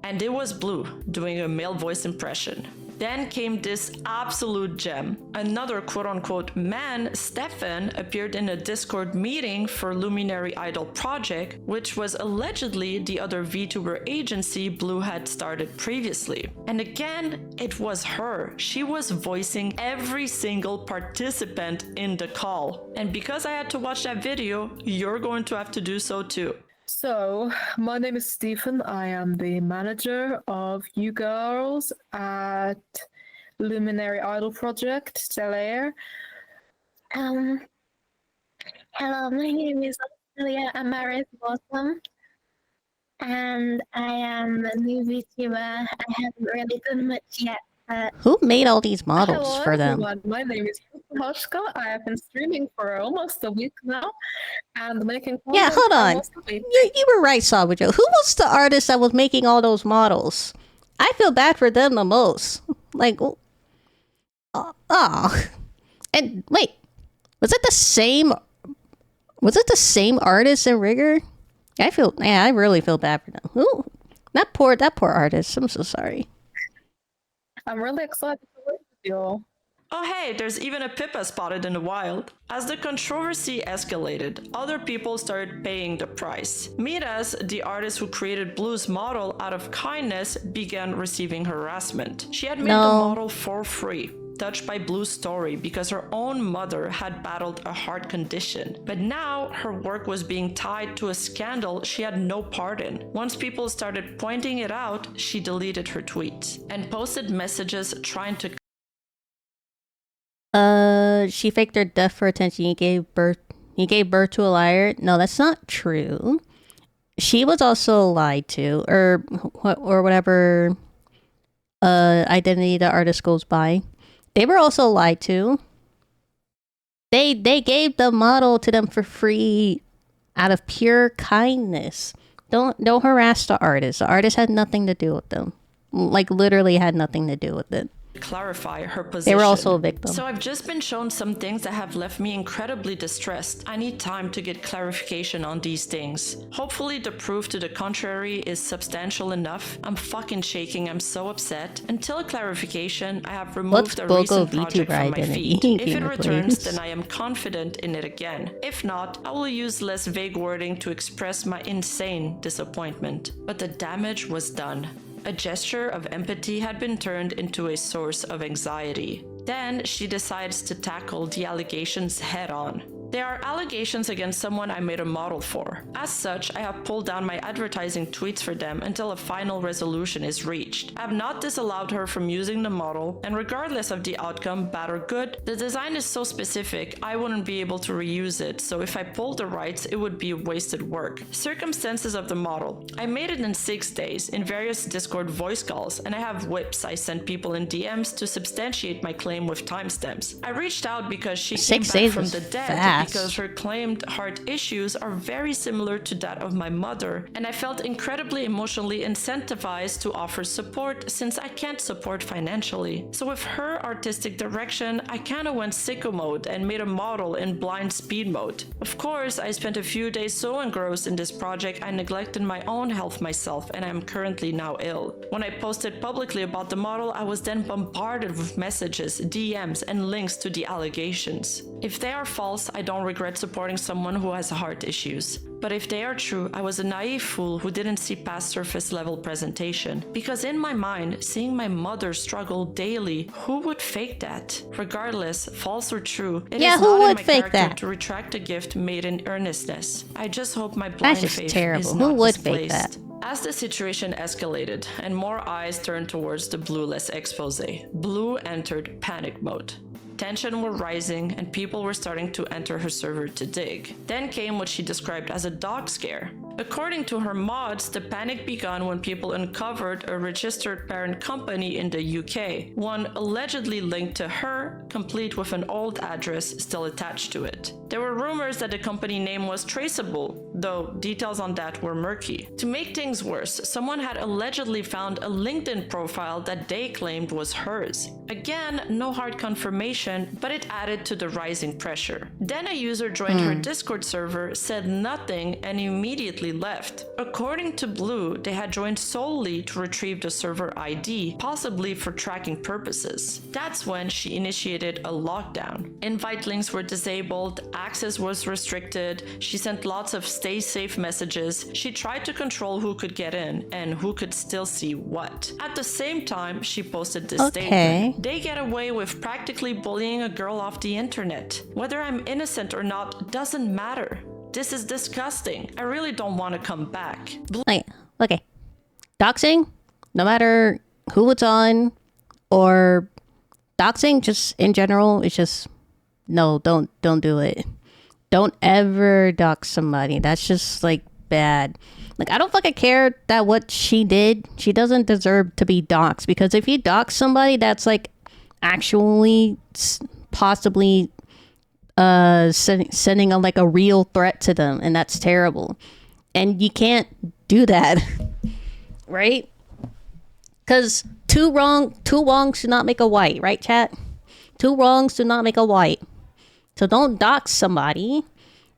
[SPEAKER 2] And it was Blue doing a male voice impression. Then came this absolute gem. Another quote-unquote man, Stefan, appeared in a Discord meeting for Luminary Idol Project, which was allegedly the other VTuber agency Blue had started previously. And again, it was her. She was voicing every single participant in the call. And because I had to watch that video, you're going to have to do so too.
[SPEAKER 4] So, my name is Stephen. I am the manager of you girls at Luminary Idol Project, Delaire.
[SPEAKER 3] Hello, my name is Australia Amaris Blossom, and I am a new VTuber. I haven't really done much yet.
[SPEAKER 1] Who made all these models
[SPEAKER 4] Hello,
[SPEAKER 1] for them?
[SPEAKER 4] everyone. My name is Hoshka. I have been streaming for almost a week now and making
[SPEAKER 1] Yeah,
[SPEAKER 4] content
[SPEAKER 1] hold
[SPEAKER 4] for
[SPEAKER 1] on.
[SPEAKER 4] almost a week.
[SPEAKER 1] You were right, Sabajo. Who was the artist that was making all those models? I feel bad for them the most. Like, and wait, was it the same? Was it the same artist in Rigor? I really feel bad for them. Ooh, that poor artist. I'm so sorry.
[SPEAKER 4] I'm really excited to work with you all.
[SPEAKER 2] Oh hey, there's even a Pippa spotted in the wild. As the controversy escalated, other people started paying the price. Miras, the artist who created Blue's model out of kindness, began receiving harassment. She had made the model for free, touched by Blue's story because her own mother had battled a heart condition. But now her work was being tied to a scandal she had no part in. Once people started pointing it out, she deleted her tweets and posted messages trying to
[SPEAKER 1] She faked her death for attention. He gave birth to a liar. No, that's not true. She was also lied to, or whatever identity the artist goes by. They were also lied to. They gave the model to them for free out of pure kindness. Don't harass the artist. The artist had nothing to do with them. Like, literally had nothing to do with it.
[SPEAKER 2] clarify her position.
[SPEAKER 1] They were also a victim.
[SPEAKER 2] So I've just been shown some things that have left me incredibly distressed. I need time to get clarification on these things. Hopefully the proof to the contrary is substantial enough. I'm fucking shaking, I'm so upset. Until clarification, I have removed a recent project from my feed. If it returns, then I am confident in it again. If not, I will use less vague wording to express my insane disappointment. But the damage was done. A gesture of empathy had been turned into a source of anxiety. Then she decides to tackle the allegations head on. There are allegations against someone I made a model for. As such, I have pulled down my advertising tweets for them until a final resolution is reached. I have not disallowed her from using the model, and regardless of the outcome, bad or good, the design is so specific I wouldn't be able to reuse it, so if I pulled the rights, it would be wasted work. Circumstances of the model. I made it in 6 days, in various Discord voice calls, and I have whips I sent people in DMs to substantiate my claim with timestamps. I reached out because she came back from the dead because her claimed heart issues are very similar to that of my mother, and I felt incredibly emotionally incentivized to offer support since I can't support financially. So with her artistic direction, I kinda went sicko mode and made a model in blind speed mode. Of course, I spent a few days so engrossed in this project I neglected my own health myself, and I am currently now ill. When I posted publicly about the model, I was then bombarded with messages, DMs, and links to the allegations. If they are false, I don't regret supporting someone who has heart issues. But if they are true, I was a naive fool who didn't see past surface level presentation. Because in my mind, seeing my mother struggle daily, who would fake that? Regardless, false or true, it is not in my character to retract a gift made in earnestness. I just hope my blind faith is not misplaced. As the situation escalated and more eyes turned towards the Blueless expose, Blue entered panic mode. Tension were rising and people were starting to enter her server to dig. Then came what she described as a dog scare. According to her mods, the panic began when people uncovered a registered parent company in the UK, one allegedly linked to her, complete with an old address still attached to it. There were rumors that the company name was traceable, though details on that were murky. To make things worse, someone had allegedly found a LinkedIn profile that they claimed was hers. Again, no hard confirmation, but it added to the rising pressure. Then a user joined her Discord server, said nothing, and immediately immediately left. According to Blue, they had joined solely to retrieve the server ID, possibly for tracking purposes. That's when she initiated a lockdown. Invite links were disabled, access was restricted, she sent lots of stay safe messages, she tried to control who could get in and who could still see what. At the same time, she posted this statement. They get away with practically bullying a girl off the internet. Whether I'm innocent or not doesn't matter. This is disgusting. I really don't want to come back.
[SPEAKER 1] Like, okay. Doxing, no matter who it's on, or doxing just in general, it's just, no, don't do it. Don't ever dox somebody. That's just like bad. Like, I don't fucking care that what she did, she doesn't deserve to be doxed, because if you dox somebody, that's like actually possibly sending a like a real threat to them, and that's terrible, and you can't do that. Right? Because two wrongs do not make a white, right, chat? Two wrongs do not make a white. So don't dox somebody.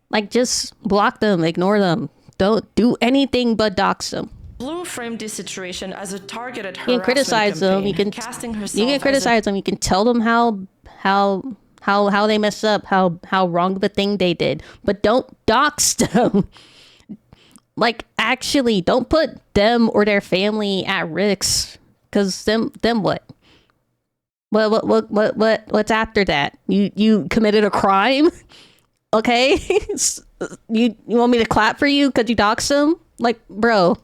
[SPEAKER 1] Like, just block them, ignore them, don't do anything but dox them.
[SPEAKER 2] Blue framed this situation as a targeted harassment
[SPEAKER 1] You can criticize them, you can criticize them, you can tell them how they messed up, how wrong of a thing they did, but don't dox them. Like, actually, don't put them or their family at risk, because them what? What's after that? You committed a crime? Okay? you want me to clap for you because you doxed them? Like, bro.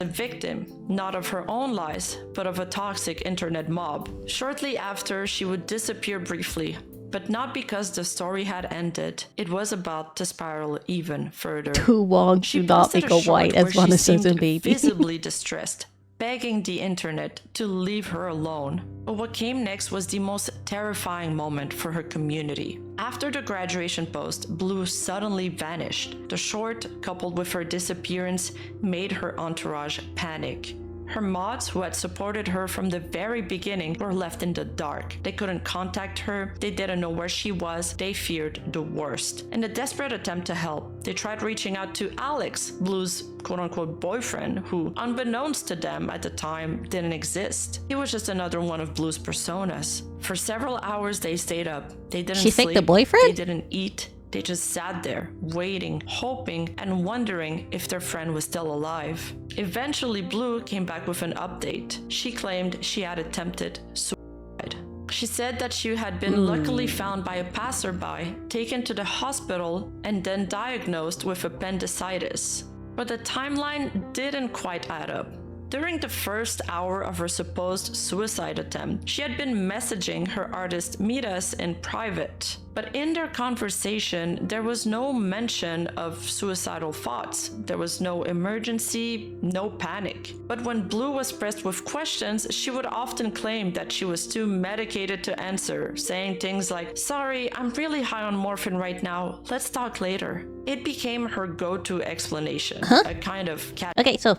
[SPEAKER 2] A victim, not of her own lies, but of a toxic internet mob. Shortly after, she would disappear briefly, but not because the story had ended. It was about to spiral even further.
[SPEAKER 1] Too long to not make a white, as Vana says in Baby.
[SPEAKER 2] Visibly distressed, begging the internet to leave her alone. But what came next was the most terrifying moment for her community. After the graduation post, Blue suddenly vanished. The short, coupled with her disappearance, made her entourage panic. Her mods, who had supported her from the very beginning, were left in the dark. They couldn't contact her, they didn't know where she was, they feared the worst. In a desperate attempt to help, they tried reaching out to Alex, Blue's quote-unquote boyfriend, who, unbeknownst to them at the time, didn't exist. He was just another one of Blue's personas. For several hours they stayed up. They didn't sleep.
[SPEAKER 1] She faked the boyfriend?
[SPEAKER 2] They didn't eat. They just sat there, waiting, hoping, and wondering if their friend was still alive. Eventually, Blue came back with an update. She claimed she had attempted suicide. She said that she had been luckily found by a passerby, taken to the hospital, and then diagnosed with appendicitis. But the timeline didn't quite add up. During the first hour of her supposed suicide attempt, she had been messaging her artist Midas in private. But in their conversation, there was no mention of suicidal thoughts. There was no emergency, no panic. But when Blue was pressed with questions, she would often claim that she was too medicated to answer, saying things like, "Sorry, I'm really high on morphine right now. Let's talk later." It became her go-to explanation, a kind of cat.
[SPEAKER 1] Okay, so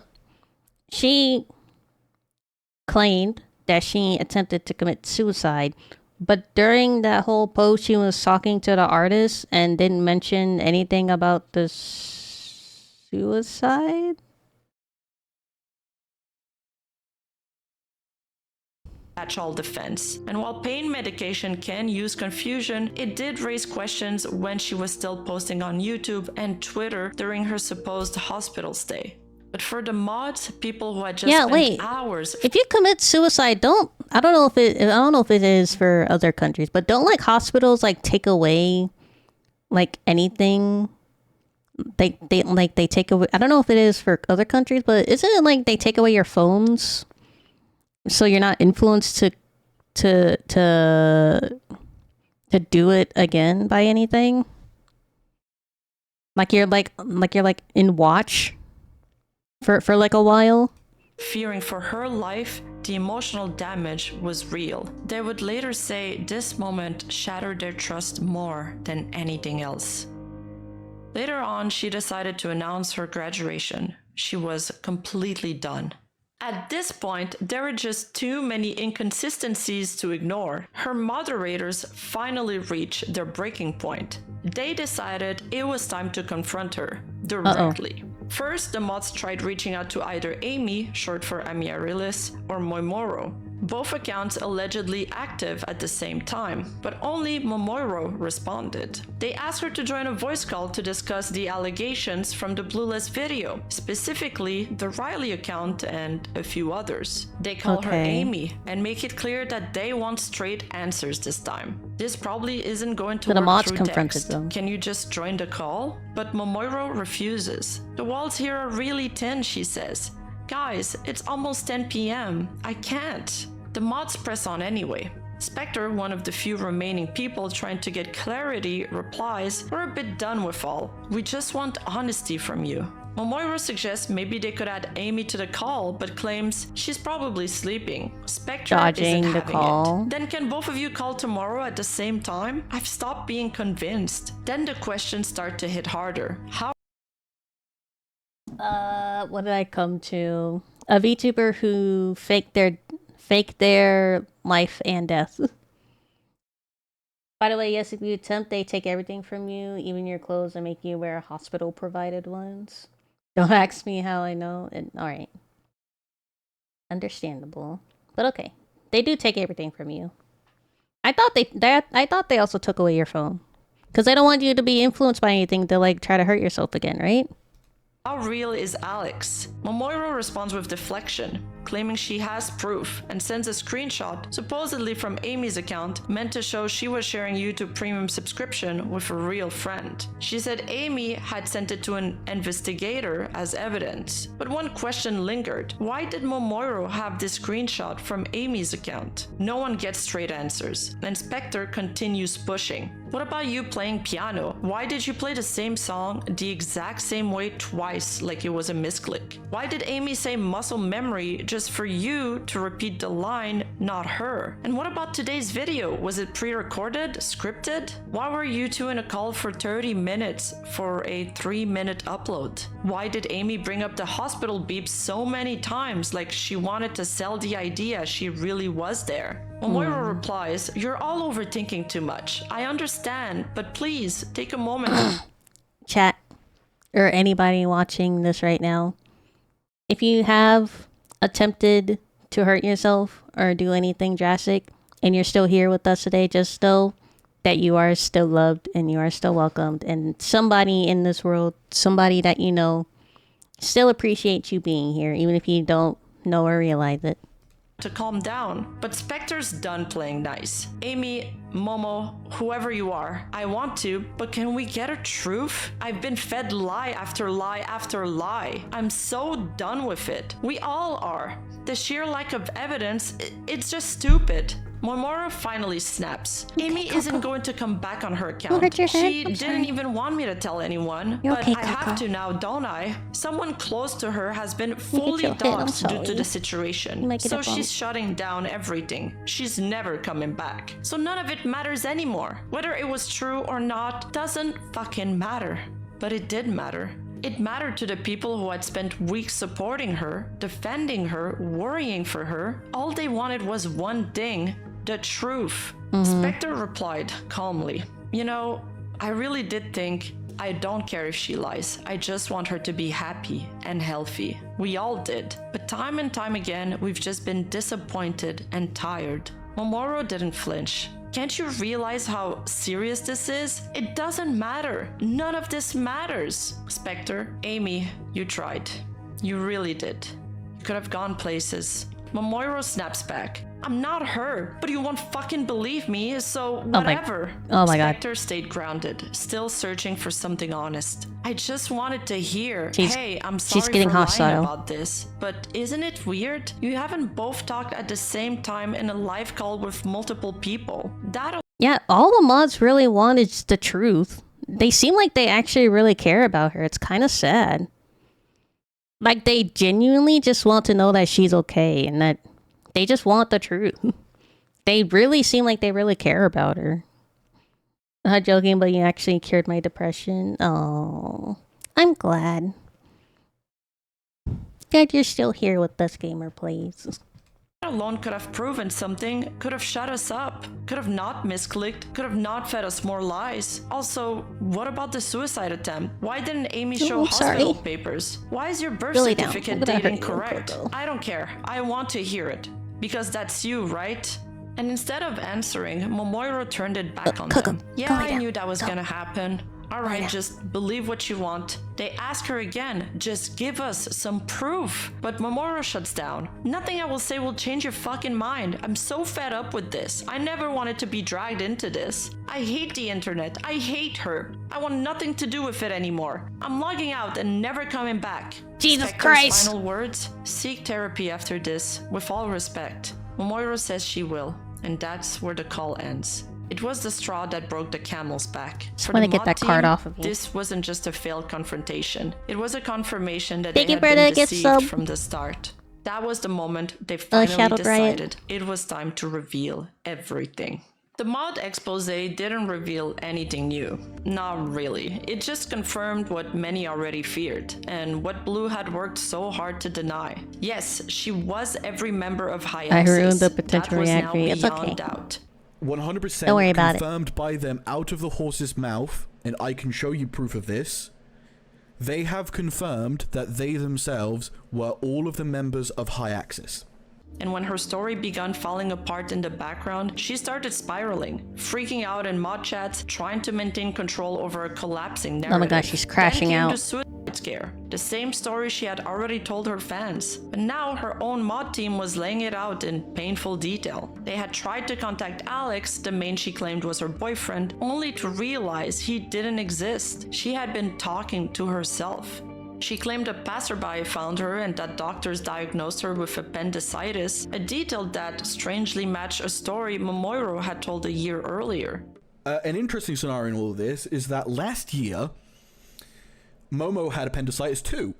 [SPEAKER 1] she claimed that she attempted to commit suicide, but during that whole post, she was talking to the artist and didn't mention anything about the suicide?
[SPEAKER 2] Catch-all defense. And while pain medication can use confusion, it did raise questions when she was still posting on YouTube and Twitter during her supposed hospital stay. But for the mods, people who had just spent hours.
[SPEAKER 1] If you commit suicide, I don't know if it is for other countries, but don't like hospitals like take away like anything. They take away. I don't know if it is for other countries, but isn't it like they take away your phones, so you're not influenced to do it again by anything? Like you're in watch for like a while.
[SPEAKER 2] Fearing for her life, the emotional damage was real. They would later say this moment shattered their trust more than anything else. Later on, she decided to announce her graduation. She was completely done. At this point, there were just too many inconsistencies to ignore. Her moderators finally reached their breaking point. They decided it was time to confront her directly. First, the mods tried reaching out to either Amy, short for Amiarilis, or Moimoro. Both accounts allegedly active at the same time, but only Momoiro responded. They asked her to join a voice call to discuss the allegations from the Blueless video, specifically the Riley account and a few others. They call her Amy and make it clear that they want straight answers this time. This probably isn't going to work through text. Can you just join the call? But Momoiro refuses. The walls here are really thin, she says. Guys, it's almost 10 p.m. I can't. The mods press on anyway. Spectre, one of the few remaining people trying to get clarity, replies, "We're a bit done with all. We just want honesty from you." Momoiro suggests maybe they could add Amy to the call, but claims she's probably sleeping. Spectre isn't having it. Then can both of you call tomorrow at the same time? I've stopped being convinced. Then the questions start to hit harder. How
[SPEAKER 1] what did I come to? A VTuber who faked their life and death. By the way, yes, if you attempt, they take everything from you, even your clothes, and make you wear hospital-provided ones. Don't ask me how I know. Alright. Understandable. But okay. They do take everything from you. I thought they also took away your phone. Because they don't want you to be influenced by anything to, like, try to hurt yourself again, right?
[SPEAKER 2] How real is Alex? Momoiro responds with deflection, claiming she has proof, and sends a screenshot, supposedly from Amy's account, meant to show she was sharing YouTube Premium subscription with a real friend. She said Amy had sent it to an investigator as evidence. But one question lingered. Why did Momoiro have this screenshot from Amy's account? No one gets straight answers, and Spectre continues pushing. What about you playing piano? Why did you play the same song the exact same way twice, like it was a misclick? Why did Amy say muscle memory just for you to repeat the line, not her? And what about today's video? Was it pre-recorded, scripted? Why were you two in a call for 30 minutes for a 3-minute upload? Why did Amy bring up the hospital beeps so many times, like she wanted to sell the idea she really was there? Momoiro replies, "You're all overthinking too much. I understand, but please take a moment."
[SPEAKER 1] Chat, or anybody watching this right now, if you have attempted to hurt yourself or do anything drastic and you're still here with us today, just know that you are still loved and you are still welcomed, and somebody in this world, somebody that you know, still appreciates you being here, even if you don't know or realize it.
[SPEAKER 2] To calm down, but Spectre's done playing nice. Amy, Momo, whoever you are, I want to, but can we get a truth? I've been fed lie after lie after lie. I'm so done with it. We all are. The sheer lack of evidence, it's just stupid. Momoiro finally snaps. Amy isn't going to come back on her account. She didn't even want me to tell anyone, but I have to now, don't I? Someone close to her has been fully doxxed due to the situation, so she's shutting down everything. She's never coming back. So none of it matters anymore. Whether it was true or not doesn't fucking matter. But it did matter. It mattered to the people who had spent weeks supporting her, defending her, worrying for her. All they wanted was one thing: the truth. Spectre replied calmly, "You know, I really did think I don't care if she lies. I just want her to be happy and healthy. We all did. But time and time again, we've just been disappointed and tired." Momoiro didn't flinch. "Can't you realize how serious this is? It doesn't matter. None of this matters." Spectre, Amy, you tried. You really did. You could have gone places. Momoiro snaps back. "I'm not her, but you won't fucking believe me, so whatever."
[SPEAKER 1] Oh my god.
[SPEAKER 2] Spectre stayed grounded, still searching for something honest. "I just wanted to hear, hey, I'm sorry
[SPEAKER 1] she's getting
[SPEAKER 2] for lying
[SPEAKER 1] hostile
[SPEAKER 2] about this, but isn't it weird? You haven't both talked at the same time in a live call with multiple people.
[SPEAKER 1] Yeah, all the mods really want is the truth. They seem like they actually really care about her. It's kind of sad. Like, they genuinely just want to know that she's okay and that they just want the truth. They really seem like they really care about her. I'm not joking, but you actually cured my depression. Oh, I'm glad. Glad you're still here with us, Gamer Plays.
[SPEAKER 2] alone could have proven something, could have shut us up, could have not misclicked, could have not fed us more lies. Also, what about the suicide attempt? Why didn't Amy show hospital papers? Why is your birth certificate date incorrect? I don't care. I want to hear it. Because that's you, right? And instead of answering, Momoiro turned it back on them. Yeah, I knew that was gonna happen. Alright, just believe what you want. They ask her again, just give us some proof. But Momoiro shuts down. Nothing I will say will change your fucking mind. I'm so fed up with this. I never wanted to be dragged into this. I hate the internet. I hate her. I want nothing to do with it anymore. I'm logging out and never coming back.
[SPEAKER 1] Jesus
[SPEAKER 2] Spectre's
[SPEAKER 1] Christ.
[SPEAKER 2] final words? Seek therapy after this, with all respect. Momoiro says she will, and that's where the call ends. It was the straw that broke the camel's back.
[SPEAKER 1] Just want to get that card off of me.
[SPEAKER 2] This wasn't just a failed confrontation. It was a confirmation that they had been deceived from the start. That was the moment they finally decided it was time to reveal everything. The mod expose didn't reveal anything new. Not really. It just confirmed what many already feared, and what Blue had worked so hard to deny. Yes, she was every member of High Axis.
[SPEAKER 1] I ruined the potential reactor. It's okay.
[SPEAKER 2] Doubt.
[SPEAKER 5] 100%
[SPEAKER 1] Don't worry about
[SPEAKER 5] confirmed by them out of the horse's mouth, and I can show you proof of this. They have confirmed that they themselves were all of the members of High Axis.
[SPEAKER 2] And when her story began falling apart in the background, she started spiraling, freaking out in mod chats, trying to maintain control over a collapsing narrative.
[SPEAKER 1] Oh my gosh, she's crashing out.
[SPEAKER 2] The suicide scare, the same story she had already told her fans. But now her own mod team was laying it out in painful detail. They had tried to contact Alex, the main she claimed was her boyfriend, only to realize he didn't exist. She had been talking to herself. She claimed a passerby found her and that doctors diagnosed her with appendicitis, a detail that strangely matched a story Momoiro had told a year earlier.
[SPEAKER 5] An interesting scenario in all of this is that last year, Momo had appendicitis too.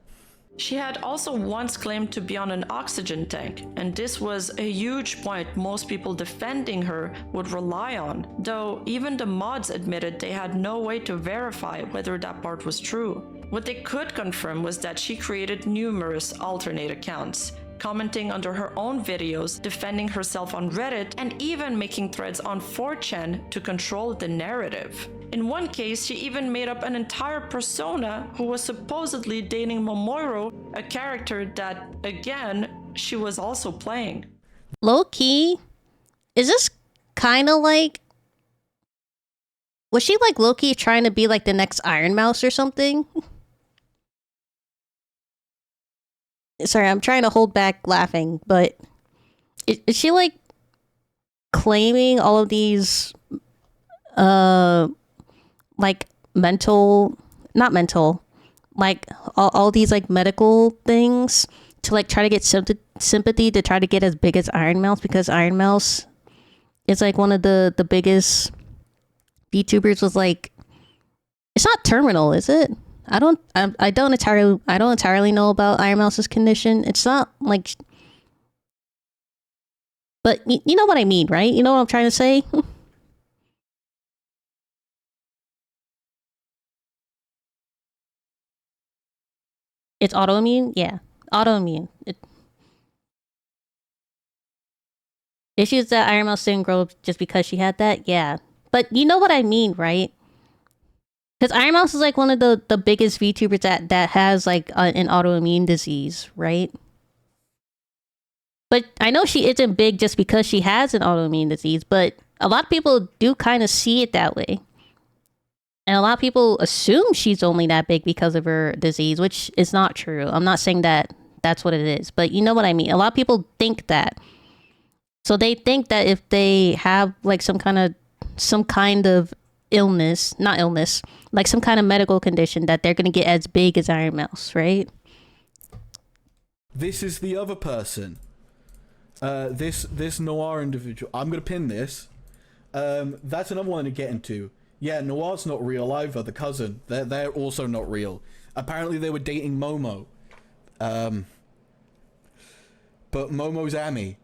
[SPEAKER 2] She had also once claimed to be on an oxygen tank, and this was a huge point most people defending her would rely on, though even the mods admitted they had no way to verify whether that part was true. What they could confirm was that she created numerous alternate accounts, commenting under her own videos, defending herself on Reddit, and even making threads on 4chan to control the narrative. In one case, she even made up an entire persona who was supposedly dating Momoiro, a character that, again, she was also playing.
[SPEAKER 1] Low key, is this kind of like... Was she like low key trying to be like the next Iron Mouse or something? Sorry, I'm trying to hold back laughing, but is she like claiming all of these like not mental, like all these like medical things to like try to get sympathy to try to get as big as Iron Mouse, because Iron Mouse is like one of the biggest VTubers with like, it's not terminal, is it? I don't entirely know about Iron Mouse's condition. It's not like, but you know what I mean, right? You know what I'm trying to say? It's autoimmune? Yeah. Autoimmune. Issues that Iron Mouse didn't grow just because she had that? Yeah. But you know what I mean, right? Because Iron Mouse is like one of the biggest VTubers that has like an autoimmune disease, right? But I know she isn't big just because she has an autoimmune disease, but a lot of people do kind of see it that way. And a lot of people assume she's only that big because of her disease, which is not true. I'm not saying that that's what it is, but you know what I mean? A lot of people think that. So they think that if they have like some kind of illness, not illness, like some kind of medical condition, that they're going to get as big as Iron Mouse, right?
[SPEAKER 5] This is the other person. This Noir individual. I'm going to pin this. That's another one to get into. Yeah, Noir's not real either, the cousin. They're also not real. Apparently they were dating Momo. But Momo's Amy.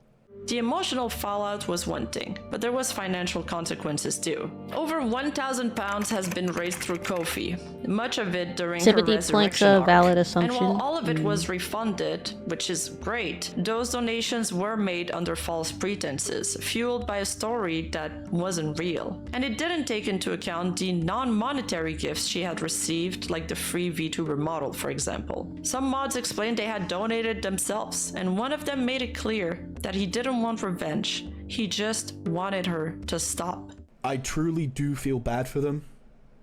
[SPEAKER 2] The emotional fallout was one thing, but there was financial consequences too. Over £1,000 has been raised through Ko-fi, much of it during her
[SPEAKER 1] Sympathy points
[SPEAKER 2] resurrection
[SPEAKER 1] a
[SPEAKER 2] arc.
[SPEAKER 1] valid
[SPEAKER 2] And
[SPEAKER 1] assumption.
[SPEAKER 2] while all of it was refunded, which is great, those donations were made under false pretenses, fueled by a story that wasn't real. And it didn't take into account the non-monetary gifts she had received, like the free VTuber model, for example. Some mods explained they had donated themselves, and one of them made it clear that he didn't want revenge. He just wanted her to stop.
[SPEAKER 5] I truly do feel bad for them.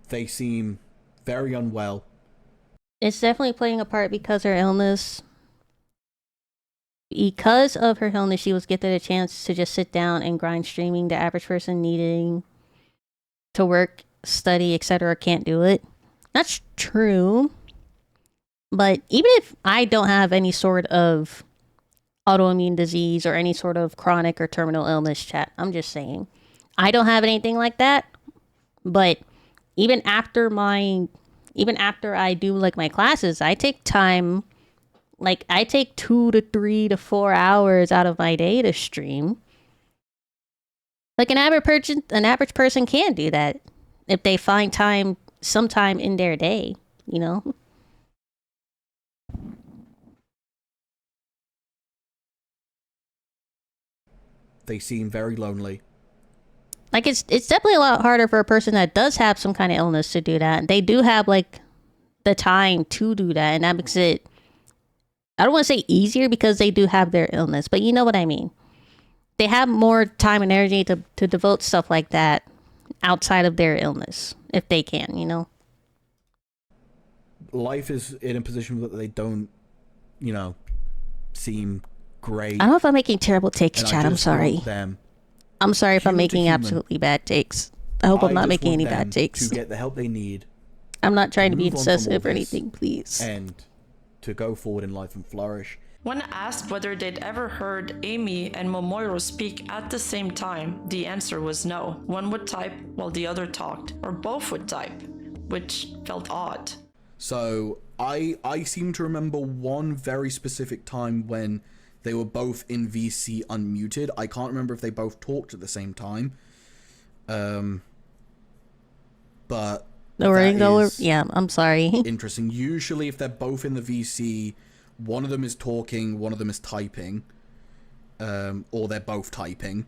[SPEAKER 5] They seem very unwell.
[SPEAKER 1] It's definitely playing a part because her illness. Because of her illness, she was gifted a chance to just sit down and grind streaming. The average person needing to work, study, etc. can't do it. That's true. But even if I don't have any sort of autoimmune disease or any sort of chronic or terminal illness, chat, I'm just saying, I don't have anything like that. But even after I do like my classes, I take time, like I take 2 to 3 to 4 hours out of my day to stream. Like an average person can do that if they find time sometime in their day, you know?
[SPEAKER 5] They seem very lonely.
[SPEAKER 1] Like it's definitely a lot harder for a person that does have some kind of illness to do that. They do have like the time to do that, and that makes it, I don't want to say easier because they do have their illness, but you know what I mean. They have more time and energy to devote stuff like that outside of their illness if they can, you know.
[SPEAKER 5] Life is in a position that they don't, you know, seem great.
[SPEAKER 1] I don't know if I'm making terrible takes,
[SPEAKER 5] And I
[SPEAKER 1] chat. I'm
[SPEAKER 5] just
[SPEAKER 1] sorry.
[SPEAKER 5] want them,
[SPEAKER 1] I'm sorry if I'm
[SPEAKER 5] human to
[SPEAKER 1] making
[SPEAKER 5] human.
[SPEAKER 1] absolutely bad takes. I hope I'm not
[SPEAKER 5] just
[SPEAKER 1] making
[SPEAKER 5] want
[SPEAKER 1] any
[SPEAKER 5] them
[SPEAKER 1] bad takes.
[SPEAKER 5] to get the help they need
[SPEAKER 1] I'm not trying to be
[SPEAKER 5] move on from all
[SPEAKER 1] excessive or
[SPEAKER 5] this
[SPEAKER 1] anything, please.
[SPEAKER 5] and to go forward in life and flourish.
[SPEAKER 2] When asked whether they'd ever heard Amy and Momoiro speak at the same time, the answer was no. One would type while the other talked, or both would type, which felt odd.
[SPEAKER 5] So I seem to remember one very specific time when they were both in VC unmuted. I can't remember if they both talked at the same time. But
[SPEAKER 1] Yeah, I'm sorry.
[SPEAKER 5] interesting. Usually if they're both in the VC, one of them is talking, one of them is typing. Or they're both typing.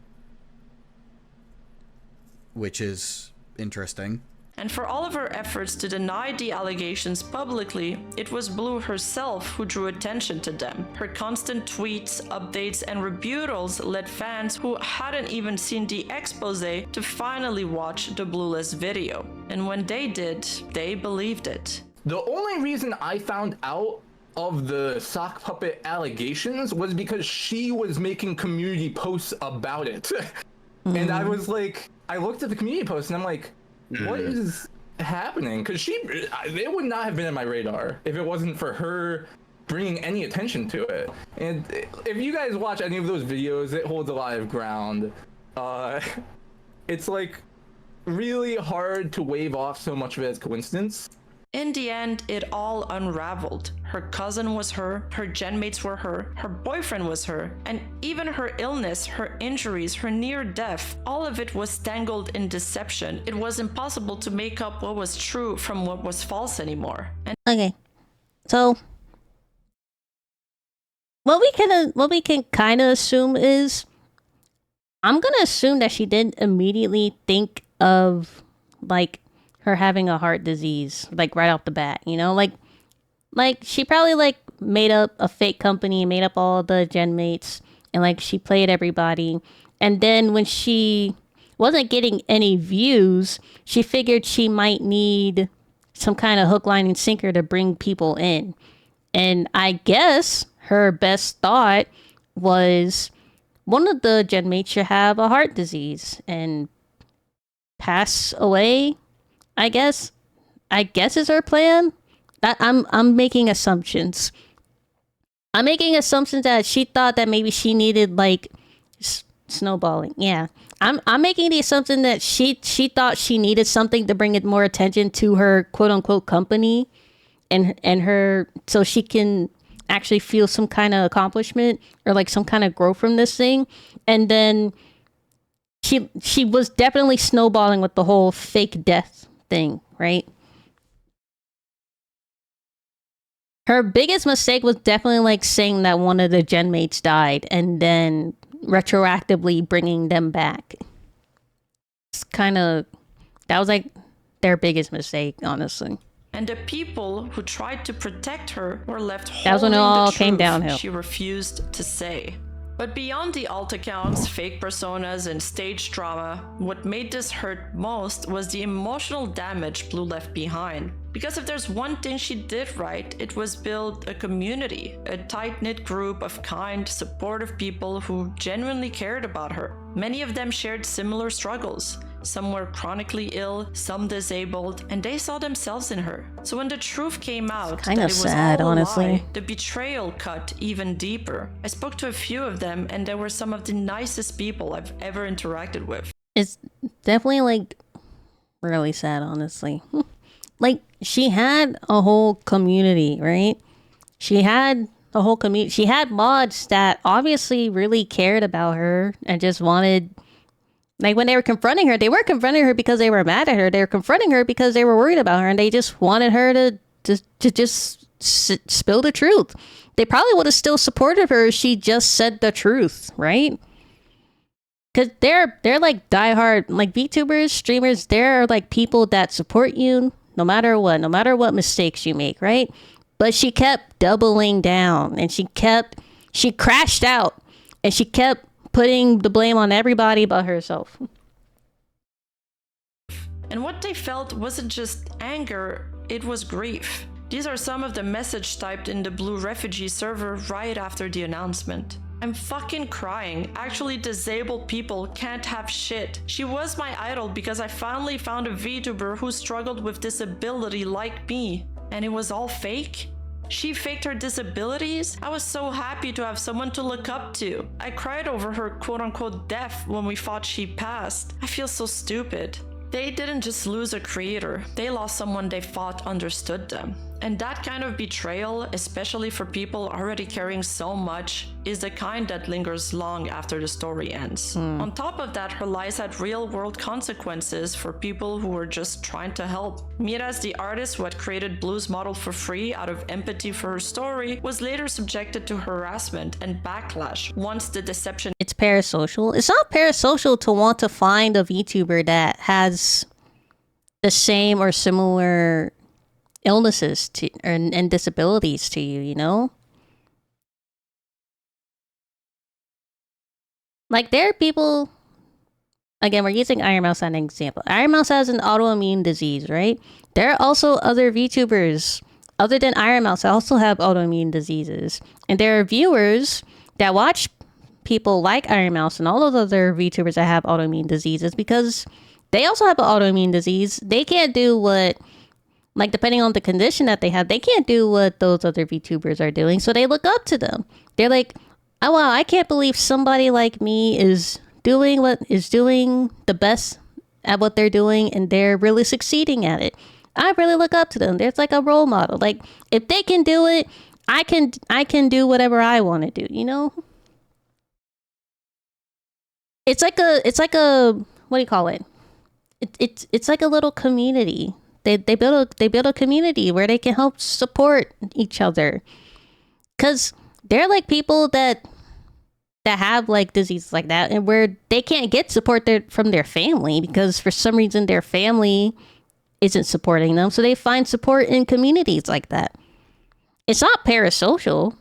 [SPEAKER 5] Which is interesting.
[SPEAKER 2] And for all of her efforts to deny the allegations publicly, it was Blue herself who drew attention to them. Her constant tweets, updates, and rebuttals led fans who hadn't even seen the expose to finally watch the Blueless video. And when they did, they believed it.
[SPEAKER 6] The only reason I found out of the sock puppet allegations was because she was making community posts about it. And I was like, I looked at the community post and I'm like, what is happening? Because it would not have been on my radar if it wasn't for her bringing any attention to it. And if you guys watch any of those videos, it holds a lot of ground. It's like really hard to wave off so much of it as coincidence.
[SPEAKER 2] In the end, it all unraveled. Her cousin was her genmates were her boyfriend was her, and even her illness, her injuries, her near death, all of it was tangled in deception. It was impossible to make up what was true from what was false anymore. And
[SPEAKER 1] Okay, so what we can kind of assume is, I'm gonna assume that she didn't immediately think of like her having a heart disease, like right off the bat, you know, like she probably like made up a fake company, made up all the gen mates, and like she played everybody, and then when she wasn't getting any views, she figured she might need some kind of hook, line, and sinker to bring people in. And I guess her best thought was one of the gen mates should have a heart disease and pass away. I guess is her plan. I'm making assumptions. I'm making assumptions that she thought that maybe she needed like snowballing. Yeah, I'm making the assumption that she thought she needed something to bring it more attention to her quote unquote company, and her, so she can actually feel some kind of accomplishment or like some kind of growth from this thing. And then she was definitely snowballing with the whole fake death thing, right? Her biggest mistake was definitely like saying that one of the gen mates died and then retroactively bringing them back. It's kind of, that was like their biggest mistake, honestly.
[SPEAKER 2] And the people who tried to protect her were left holding
[SPEAKER 1] That was when it all
[SPEAKER 2] the
[SPEAKER 1] came
[SPEAKER 2] truth
[SPEAKER 1] downhill.
[SPEAKER 2] she refused to say. But beyond the alt accounts, fake personas, and stage drama, what made this hurt most was the emotional damage Blue left behind. Because if there's one thing she did right, it was build a community, a tight-knit group of kind, supportive people who genuinely cared about her. Many of them shared similar struggles. Some were chronically ill, some disabled, and they saw themselves in her. So when the truth came out that it was
[SPEAKER 1] sad,
[SPEAKER 2] all a
[SPEAKER 1] honestly.
[SPEAKER 2] lie, the betrayal cut even deeper. I spoke to a few of them, and they were some of the nicest people I've ever interacted with.
[SPEAKER 1] It's definitely like really sad, honestly. Like she had a whole community, right? She had a whole community. She had mods that obviously really cared about her and just wanted, like when they were confronting her, they weren't confronting her because they were mad at her. They were confronting her because they were worried about her and they just wanted her to just spill the truth. They probably would have still supported her if she just said the truth, right? Because they're like diehard, like VTubers, streamers, they're like people that support you no matter what mistakes you make, right? But she kept doubling down and she crashed out and she kept putting the blame on everybody but herself.
[SPEAKER 2] And what they felt wasn't just anger, it was grief. These are some of the messages typed in the Blue refugee server right after the announcement. I'm fucking crying. Actually, disabled people can't have shit. She was my idol because I finally found a VTuber who struggled with disability like me. And it was all fake? She faked her disabilities? I was so happy to have someone to look up to. I cried over her quote-unquote death when we thought she passed. I feel so stupid. They didn't just lose a creator, they lost someone they thought understood them. And that kind of betrayal, especially for people already caring so much, is the kind that lingers long after the story ends. On top of that, her lies had real-world consequences for people who were just trying to help. Miraz, the artist who had created Blue's model for free out of empathy for her story, was later subjected to harassment and backlash once the deception.
[SPEAKER 1] It's parasocial. It's not parasocial to want to find a VTuber that has the same or similar illnesses to and disabilities to you, you know? Like there are people, again, we're using Iron Mouse as an example. Iron Mouse has an autoimmune disease, right? There are also other VTubers other than Iron Mouse that also have autoimmune diseases. And there are viewers that watch people like Iron Mouse and all those other VTubers that have autoimmune diseases because they also have an autoimmune disease. They can't do what, like depending on the condition that they have, they can't do what those other VTubers are doing. So they look up to them. They're like, oh wow, I can't believe somebody like me is doing the best at what they're doing and they're really succeeding at it. I really look up to them. There's like a role model. Like if they can do it, I can do whatever I want to do, you know? It's like a what do you call it? It's like a little community. They build a community where they can help support each other. Cause they're like people that have like diseases like that and where they can't get support from their family because for some reason their family isn't supporting them. So they find support in communities like that. It's not parasocial.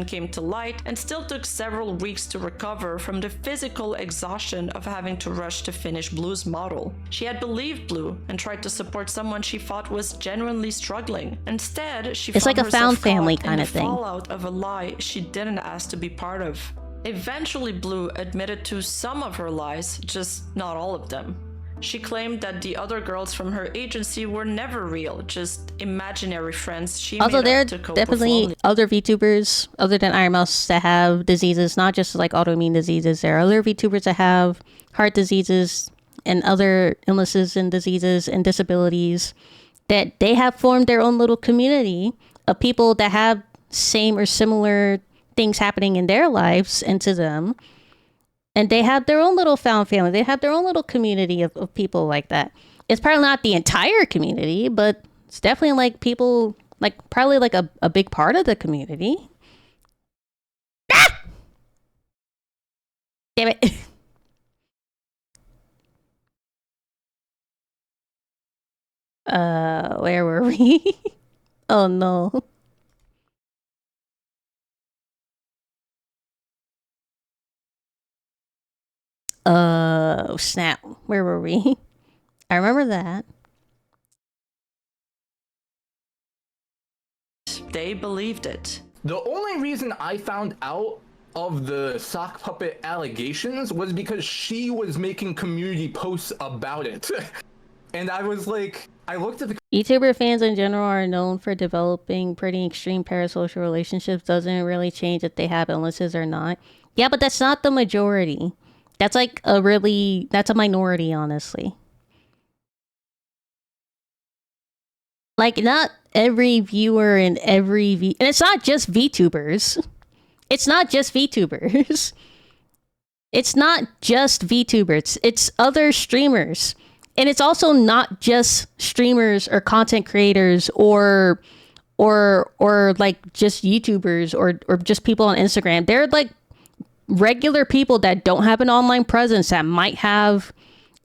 [SPEAKER 2] Came to light and still took several weeks to recover from the physical exhaustion of having to rush to finish Blue's model. She had believed Blue and tried to support someone she thought was genuinely struggling. Instead, she
[SPEAKER 1] It's
[SPEAKER 2] found
[SPEAKER 1] like a found
[SPEAKER 2] herself
[SPEAKER 1] family
[SPEAKER 2] caught
[SPEAKER 1] kind
[SPEAKER 2] in
[SPEAKER 1] of
[SPEAKER 2] the
[SPEAKER 1] thing.
[SPEAKER 2] fallout of a lie she didn't ask to be part of. Eventually, Blue admitted to some of her lies, just not all of them. She claimed that the other girls from her agency were never real, just imaginary friends she
[SPEAKER 1] Also,
[SPEAKER 2] made
[SPEAKER 1] there are
[SPEAKER 2] up to cope with
[SPEAKER 1] definitely
[SPEAKER 2] loneliness.
[SPEAKER 1] other VTubers other than Iron Mouse that have diseases, not just like autoimmune diseases. There are other VTubers that have heart diseases and other illnesses and diseases and disabilities that they have formed their own little community of people that have same or similar things happening in their lives and to them. And they have their own little found family. They have their own little community of people like that. It's probably not the entire community, but it's definitely like people, like probably like a big part of the community. Ah! Damn it. Where were we? Oh no. Snap. Where were we? I remember that.
[SPEAKER 2] They believed it.
[SPEAKER 6] The only reason I found out of the sock puppet allegations was because she was making community posts about it. And I was like, I looked at the
[SPEAKER 1] VTuber fans in general are known for developing pretty extreme parasocial relationships. Doesn't really change if they have illnesses or not. Yeah, but that's not the majority. That's like that's a minority, honestly. Like, not every viewer and and it's not just VTubers. It's not just VTubers. It's not just VTubers. It's other streamers. And it's also not just streamers or content creators or like just YouTubers or just people on Instagram. They're like regular people that don't have an online presence that might have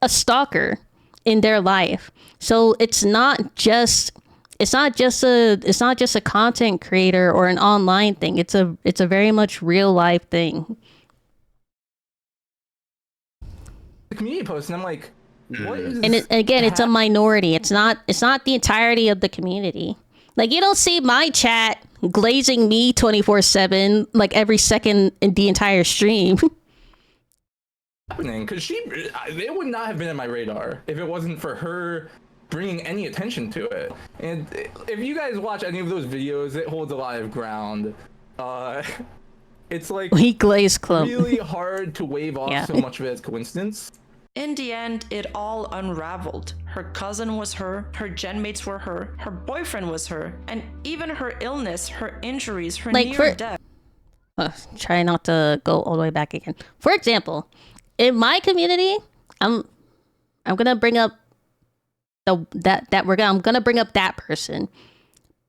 [SPEAKER 1] a stalker in their life. So it's not just a content creator or an online thing. It's a very much real life thing.
[SPEAKER 6] community post, and I'm like, what is?
[SPEAKER 1] And again, it's a minority. It's not the entirety of the community. Like, you don't see my chat glazing me 24/7 like every second in the entire stream.
[SPEAKER 6] Happening because it would not have been on my radar if it wasn't for her bringing any attention to it. And if you guys watch any of those videos, it holds a lot of ground. It's like
[SPEAKER 1] We glaze clump.
[SPEAKER 6] really hard to wave off so much of it as coincidence.
[SPEAKER 2] In the end, it all unraveled. Her cousin was her genmates were her boyfriend was her, and even her illness, her injuries, her near death.
[SPEAKER 1] Try not to go all the way back again. For example, in my community, I'm gonna bring up I'm gonna bring up that person.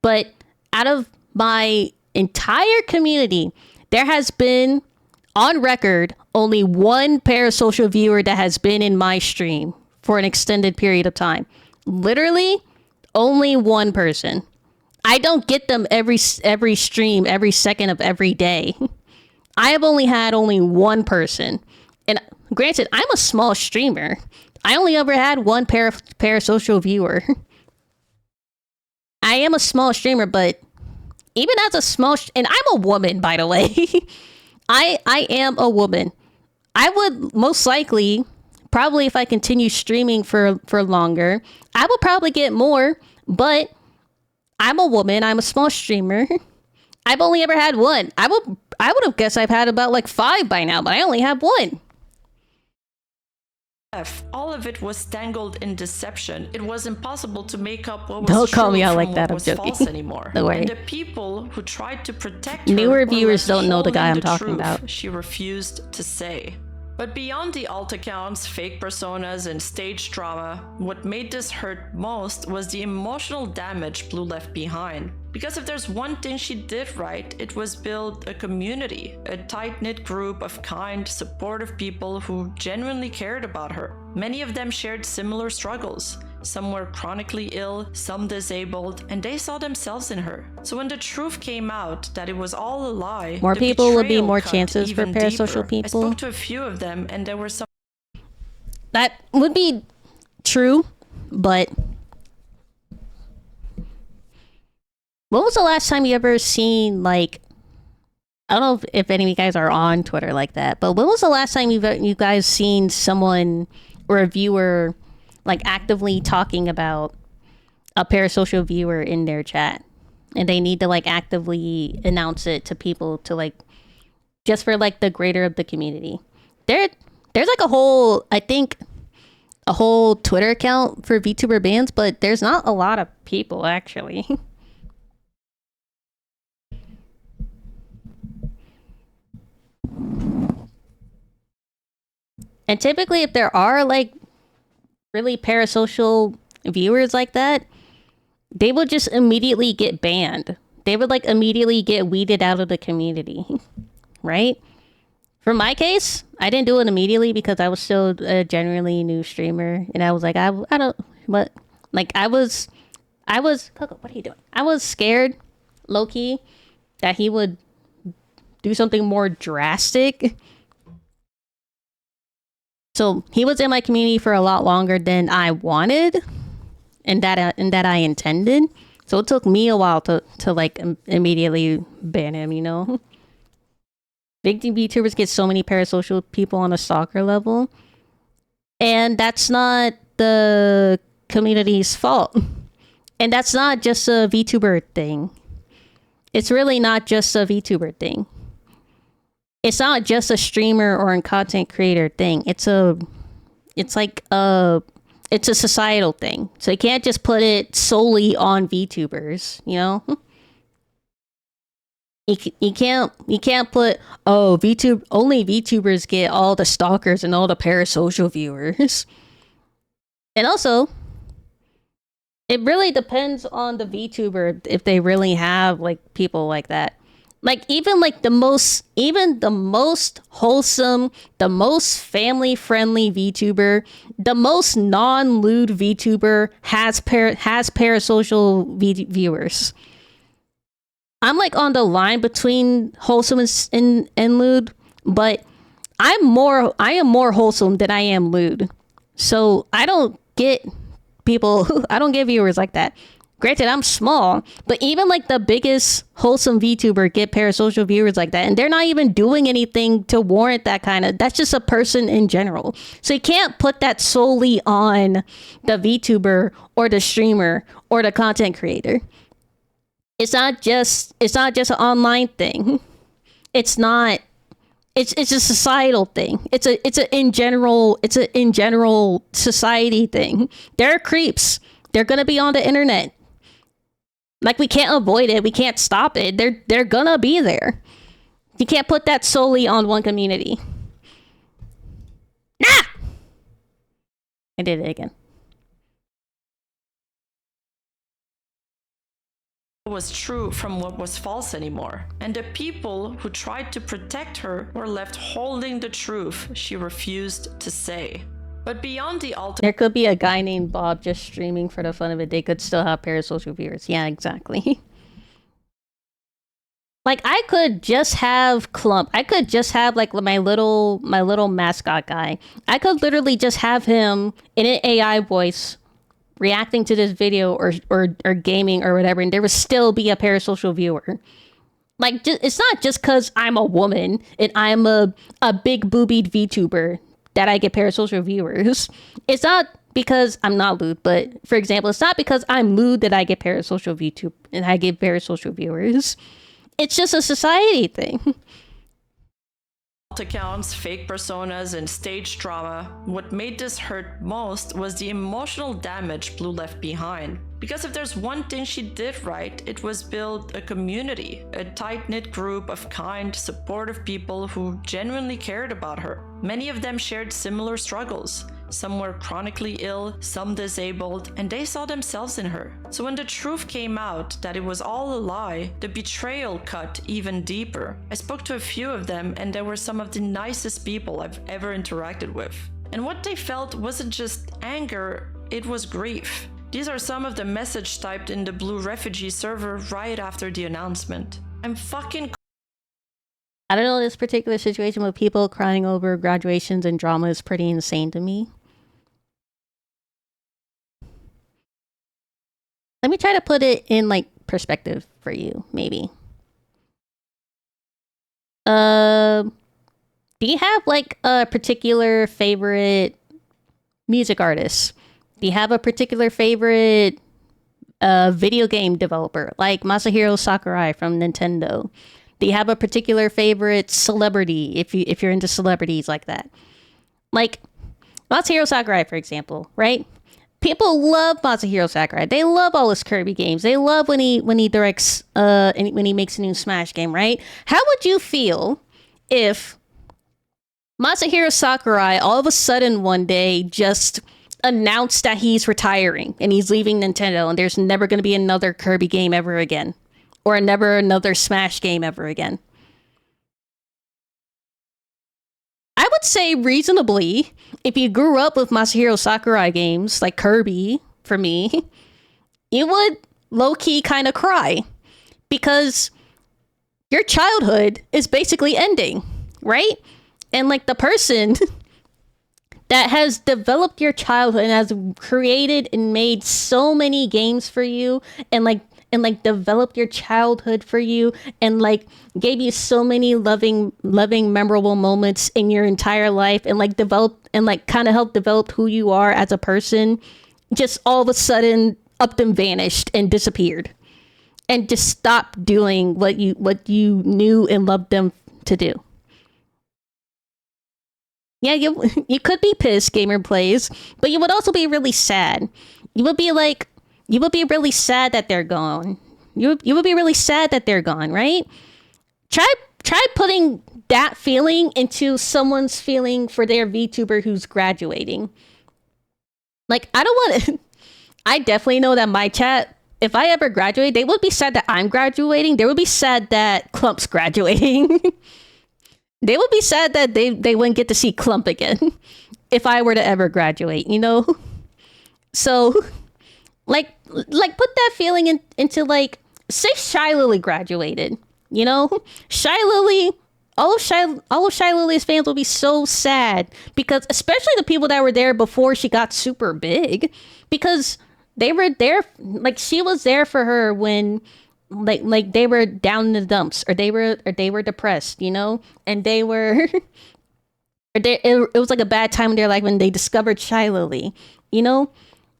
[SPEAKER 1] But out of my entire community, there has been, on record, only one parasocial viewer that has been in my stream for an extended period of time. Literally, only one person. I don't get them every stream, every second of every day. I have only had one person. And granted, I'm a small streamer. I only ever had one parasocial viewer. I am a small streamer, but even as a small... and I'm a woman, by the way. I am a woman. I would most likely, probably if I continue streaming for longer, I will probably get more, but I'm a woman. I'm a small streamer. I've only ever had one. I would have guessed I've had about like 5 by now, but I only have one.
[SPEAKER 2] All of it was tangled in deception. It was impossible to make up what was
[SPEAKER 1] Don't
[SPEAKER 2] true
[SPEAKER 1] call me out
[SPEAKER 2] from
[SPEAKER 1] like
[SPEAKER 2] what
[SPEAKER 1] that. I'm
[SPEAKER 2] was
[SPEAKER 1] joking.
[SPEAKER 2] false anymore.
[SPEAKER 1] Don't worry.
[SPEAKER 2] And the people who tried to protect her
[SPEAKER 1] Newer
[SPEAKER 2] were
[SPEAKER 1] viewers
[SPEAKER 2] left
[SPEAKER 1] don't know the guy
[SPEAKER 2] holding
[SPEAKER 1] I'm talking
[SPEAKER 2] truth
[SPEAKER 1] about.
[SPEAKER 2] She refused to say. But beyond the alt accounts, fake personas, and stage drama, what made this hurt most was the emotional damage Blue left behind. Because if there's one thing she did right, it was build a community, a tight-knit group of kind, supportive people who genuinely cared about her. Many of them shared similar struggles. Some were chronically ill, some disabled, and they saw themselves in her. So when the truth came out that it was all a lie,
[SPEAKER 1] More
[SPEAKER 2] the
[SPEAKER 1] people would be
[SPEAKER 2] betrayal
[SPEAKER 1] more
[SPEAKER 2] cut
[SPEAKER 1] chances for
[SPEAKER 2] even
[SPEAKER 1] parasocial
[SPEAKER 2] deeper. I
[SPEAKER 1] people.
[SPEAKER 2] spoke to a few of them, and there were some.
[SPEAKER 1] That would be true, but when was the last time you ever seen, like, I don't know if any of you guys are on Twitter like that, but when was the last time you guys seen someone or a viewer like actively talking about a parasocial viewer in their chat, and they need to like actively announce it to people to like just for like the greater of the community? There's like a whole Twitter account for VTuber bans, but there's not a lot of people actually. And typically, if there are like really parasocial viewers like that, they would just immediately get banned. They would like immediately get weeded out of the community, right? For my case, I didn't do it immediately because I was still a genuinely new streamer, and I was like, I don't, but like I was, Coco, what are you doing? I was scared, low key, that he would do something more drastic. So he was in my community for a lot longer than I wanted, and that I intended. So it took me a while to like immediately ban him. You know, big VTubers get so many parasocial people on a stalker level, and that's not the community's fault. And that's not just a VTuber thing. It's really not just a VTuber thing. It's not just a streamer or a content creator thing. It's a societal thing. So you can't just put it solely on VTubers, you know? You can't put, oh, only VTubers get all the stalkers and all the parasocial viewers. And also, it really depends on the VTuber if they really have like people like that. Like even the most wholesome, the most family friendly VTuber, the most non-lewd VTuber has parasocial viewers. I'm like on the line between wholesome and lewd, but I am more wholesome than I am lewd. So I don't get viewers like that. Granted, I'm small, but even like the biggest wholesome VTuber get parasocial viewers like that, and they're not even doing anything to warrant that kind of. That's just a person in general. So you can't put that solely on the VTuber or the streamer or the content creator. It's not just an online thing. It's not. It's a societal thing. It's a in general society thing. They're creeps. They're gonna be on the internet. Like, we can't avoid it. We can't stop it. They're gonna be there. You can't put that solely on one community. Nah! I did it again.
[SPEAKER 2] Was true from what was false anymore. And the people who tried to protect her were left holding the truth she refused to say. But beyond the altar,
[SPEAKER 1] there could be a guy named Bob just streaming for the fun of it. They could still have parasocial viewers. Yeah, exactly. Like, I could just have Clump. I could just have like my little mascot guy. I could literally just have him in an AI voice reacting to this video or gaming or whatever, and there would still be a parasocial viewer. Like, it's not just because I'm a woman and I'm a big boobied VTuber that I get parasocial viewers. It's not because I'm not lewd, but for example, it's not because I'm lewd that I get parasocial VTube and I get parasocial viewers. It's just a society thing.
[SPEAKER 2] accounts, fake personas, and stage drama, what made this hurt most was the emotional damage Blue left behind. Because if there's one thing she did right, it was build a community, a tight-knit group of kind, supportive people who genuinely cared about her. Many of them shared similar struggles. Some were chronically ill, some disabled, and they saw themselves in her. So when the truth came out that it was all a lie, the betrayal cut even deeper. I spoke to a few of them, and they were some of the nicest people I've ever interacted with. And what they felt wasn't just anger, it was grief. These are some of the message typed in the Blue refugee server right after the announcement. I'm fucking
[SPEAKER 1] I don't know, this particular situation with people crying over graduations and drama is pretty insane to me. Let me try to put it in like perspective for you, maybe. Do you have like a particular favorite music artist? Do you have a particular favorite video game developer, like Masahiro Sakurai from Nintendo? Do you have a particular favorite celebrity if you're into celebrities like that? Like Masahiro Sakurai, for example, right? People love Masahiro Sakurai. They love all his Kirby games. They love when he directs and when he makes a new Smash game, right? How would you feel if Masahiro Sakurai all of a sudden one day just announced that he's retiring and he's leaving Nintendo and there's never going to be another Kirby game ever again. Or never another Smash game ever again. I would say reasonably, if you grew up with Masahiro Sakurai games like Kirby, for me, you would low-key kind of cry. Because your childhood is basically ending, right? And like the person that has developed your childhood and has created and made so many games for you and developed your childhood for you and like gave you so many loving memorable moments in your entire life and like developed and like kind of helped develop who you are as a person, just all of a sudden up and vanished and disappeared and just stopped doing what you knew and loved them to do. Yeah, you could be pissed, Gamer Plays, but you would also be really sad. You would be really sad that they're gone. You would be really sad that they're gone, right? Try putting that feeling into someone's feeling for their VTuber who's graduating. Like, I don't want to... I definitely know that my chat, if I ever graduate, they would be sad that I'm graduating. They would be sad that Clump's graduating. They would be sad that they wouldn't get to see Clump again if I were to ever graduate, you know? So, like put that feeling into, like, say Shy Lily graduated, you know? Shy Lily, all of Shy Lily's fans will be so sad because, especially the people that were there before she got super big, because they were there, like, she was there for her when... Like they were down in the dumps or they were depressed, you know, and they were it was like a bad time in their life when they discovered Shy Lily, you know.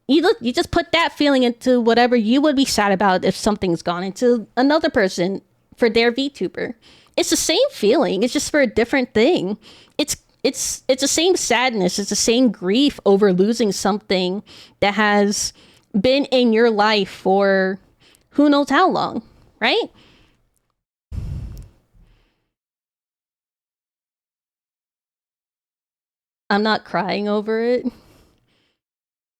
[SPEAKER 1] You just put that feeling into whatever you would be sad about if something's gone into another person for their VTuber. It's the same feeling, it's just for a different thing. It's the same sadness, it's the same grief over losing something that has been in your life for who knows how long, right? I'm not crying over it.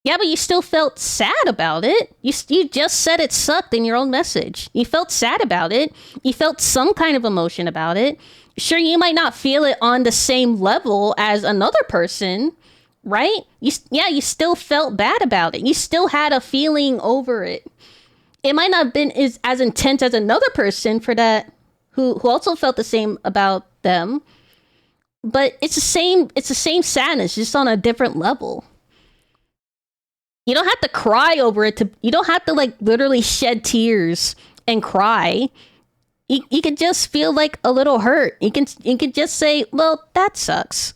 [SPEAKER 1] Yeah, but you still felt sad about it. You just said it sucked in your own message. You felt sad about it. You felt some kind of emotion about it. Sure, you might not feel it on the same level as another person, right? You still felt bad about it. You still had a feeling over it. It might not have been as intense as another person for that who also felt the same about them. But it's the same sadness, just on a different level. You don't have to cry over it you don't have to like literally shed tears and cry. You can just feel like a little hurt. You can just say, well, that sucks.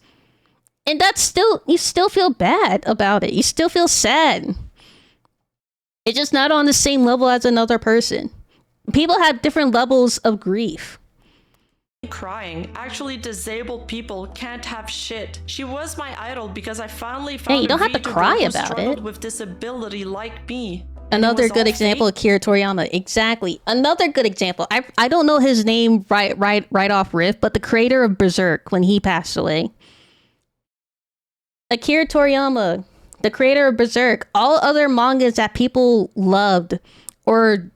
[SPEAKER 1] And you still feel bad about it. You still feel sad. It's just not on the same level as another person. People have different levels of grief.
[SPEAKER 2] Crying. Actually, disabled people can't have shit. She was my idol because I finally found
[SPEAKER 1] you don't have to cry
[SPEAKER 2] who
[SPEAKER 1] about
[SPEAKER 2] struggled
[SPEAKER 1] it.
[SPEAKER 2] with disability like me.
[SPEAKER 1] Another good example of Akira Toriyama. Exactly. Another good example. I don't know his name right off riff, but the creator of Berserk when he passed away. Akira Toriyama, the creator of Berserk. All other mangas that people loved or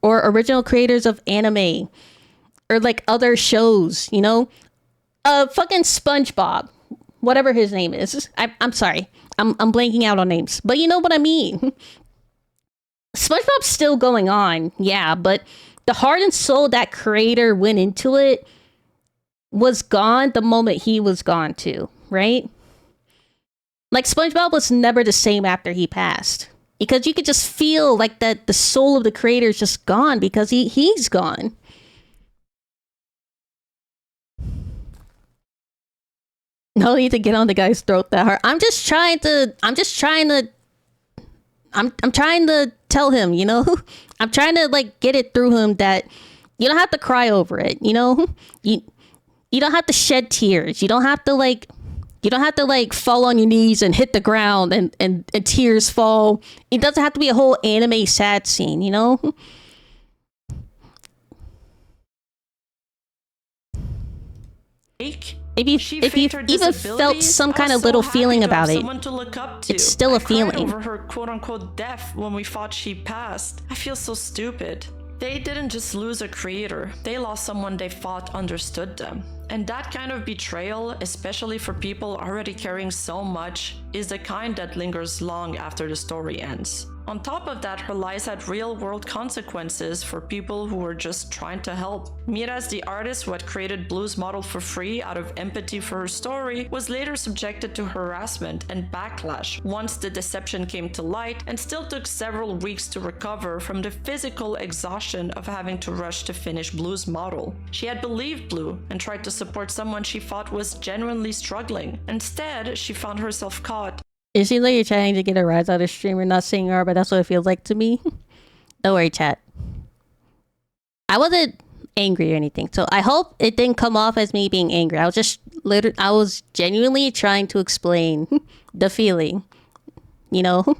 [SPEAKER 1] original creators of anime or like other shows, you know? Fucking SpongeBob. Whatever his name is. I'm sorry. I'm blanking out on names. But you know what I mean. SpongeBob's still going on, yeah, but the heart and soul that creator went into it was gone the moment he was gone too, right? Like SpongeBob was never the same after he passed. Because you could just feel like that the soul of the creator is just gone because he's gone. No need to get on the guy's throat that hard. I'm trying to tell him, you know? I'm trying to like get it through him that you don't have to cry over it, you know? You don't have to shed tears. You don't have to like fall on your knees and hit the ground and tears fall. It doesn't have to be a whole anime sad scene, you know? if you even felt some kind of little feeling about it,
[SPEAKER 2] to look up to.
[SPEAKER 1] it's still a
[SPEAKER 2] I cried
[SPEAKER 1] feeling.
[SPEAKER 2] over her quote-unquote death when we thought she passed. I feel so stupid. They didn't just lose a creator, they lost someone they thought understood them. And that kind of betrayal, especially for people already caring so much, is the kind that lingers long after the story ends. On top of that, her lies had real-world consequences for people who were just trying to help. Miraz, the artist who had created Blue's model for free out of empathy for her story, was later subjected to harassment and backlash once the deception came to light, and still took several weeks to recover from the physical exhaustion of having to rush to finish Blue's model. She had believed Blue and tried to support someone she thought was genuinely struggling. Instead, she found herself caught.
[SPEAKER 1] It seems like you're trying to get a rise out of streamer, not saying you are, but that's what it feels like to me. Don't worry, chat. I wasn't angry or anything, so I hope it didn't come off as me being angry. I was genuinely trying to explain the feeling, you know?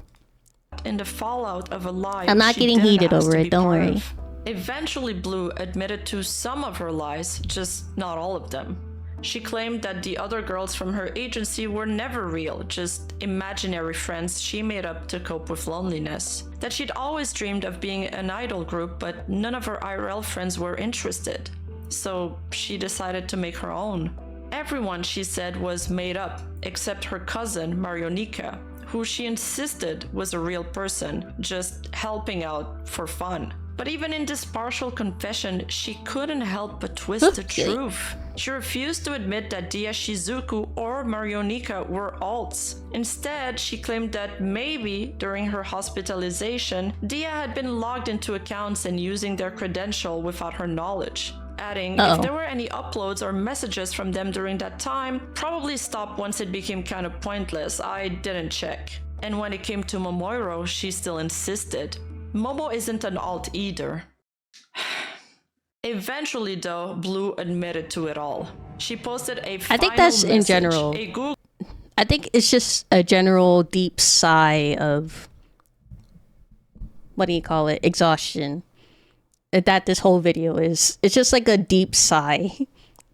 [SPEAKER 2] In the fallout of a lie,
[SPEAKER 1] I'm not getting heated over it, don't worry.
[SPEAKER 2] Eventually, Blue admitted to some of her lies, just not all of them. She claimed that the other girls from her agency were never real, just imaginary friends she made up to cope with loneliness. That she'd always dreamed of being an idol group, but none of her IRL friends were interested. So she decided to make her own. Everyone, she said, was made up, except her cousin, Marionika, who she insisted was a real person, just helping out for fun. But even in this partial confession, she couldn't help but twist the truth. She refused to admit that Dia Shizuku or Marionika were alts. Instead, she claimed that maybe during her hospitalization, Dia had been logged into accounts and using their credential without her knowledge. Adding, if there were any uploads or messages from them during that time, probably stopped once it became kind of pointless. I didn't check. And when it came to Momoiro, she still insisted. Momo isn't an alt either. Eventually, though, Blue admitted to it all. She posted a final
[SPEAKER 1] I think that's
[SPEAKER 2] message,
[SPEAKER 1] in general. I think it's just a general deep sigh of, what do you call it, exhaustion. That this whole video is. It's just like a deep sigh.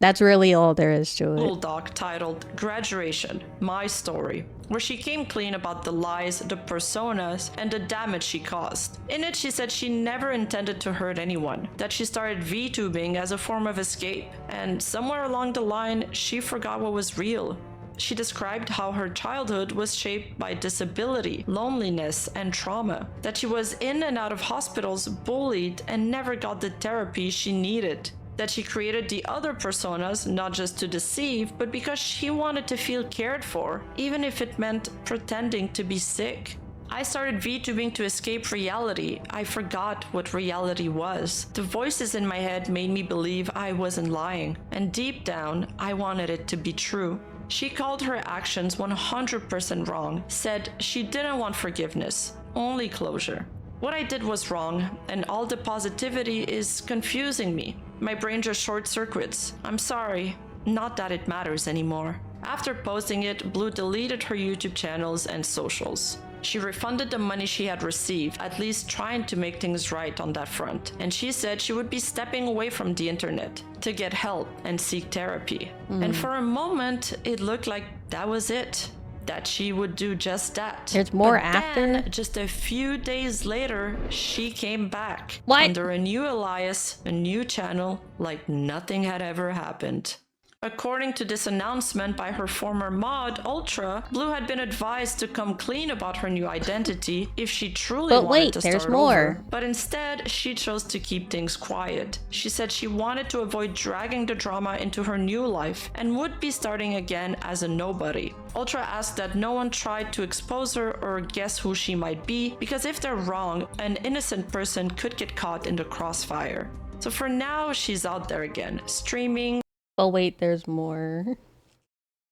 [SPEAKER 1] That's really all there is to it.
[SPEAKER 2] Doc titled Graduation, My Story, where she came clean about the lies, the personas, and the damage she caused. In it, she said she never intended to hurt anyone, that she started VTubing as a form of escape, and somewhere along the line, she forgot what was real. She described how her childhood was shaped by disability, loneliness, and trauma, that she was in and out of hospitals, bullied, and never got the therapy she needed. That she created the other personas not just to deceive, but because she wanted to feel cared for, even if it meant pretending to be sick. I started VTubing to escape reality. I forgot what reality was. The voices in my head made me believe I wasn't lying, and deep down, I wanted it to be true. She called her actions 100% wrong, said she didn't want forgiveness, only closure. What I did was wrong, and all the positivity is confusing me. My brain just short circuits. I'm sorry. Not that it matters anymore. After posting it, Blue deleted her YouTube channels and socials. She refunded the money she had received, at least trying to make things right on that front. And she said she would be stepping away from the internet to get help and seek therapy. And for a moment, it looked like that was it. That she would do just that.
[SPEAKER 1] There's more
[SPEAKER 2] but
[SPEAKER 1] after?
[SPEAKER 2] Then, just a few days later, she came back.
[SPEAKER 1] What?
[SPEAKER 2] Under a new alias, a new channel, like nothing had ever happened. According to this announcement by her former mod, Ultra, Blue had been advised to come clean about her new identity if she truly wanted to start
[SPEAKER 1] there's more.
[SPEAKER 2] over. But instead, she chose to keep things quiet. She said she wanted to avoid dragging the drama into her new life and would be starting again as a nobody. Ultra asked that no one tried to expose her or guess who she might be, because if they're wrong, an innocent person could get caught in the crossfire. So for now, she's out there again, streaming.
[SPEAKER 1] Oh wait, there's more.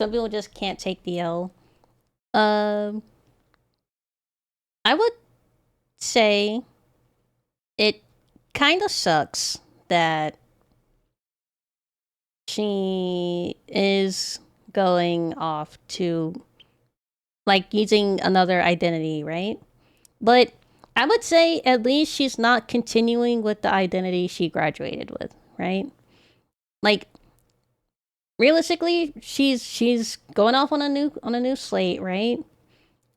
[SPEAKER 1] Some people just can't take the L. I would say it kind of sucks that she is going off to like using another identity, right? But I would say at least she's not continuing with the identity she graduated with, right? Like realistically, she's going off on a new slate, right?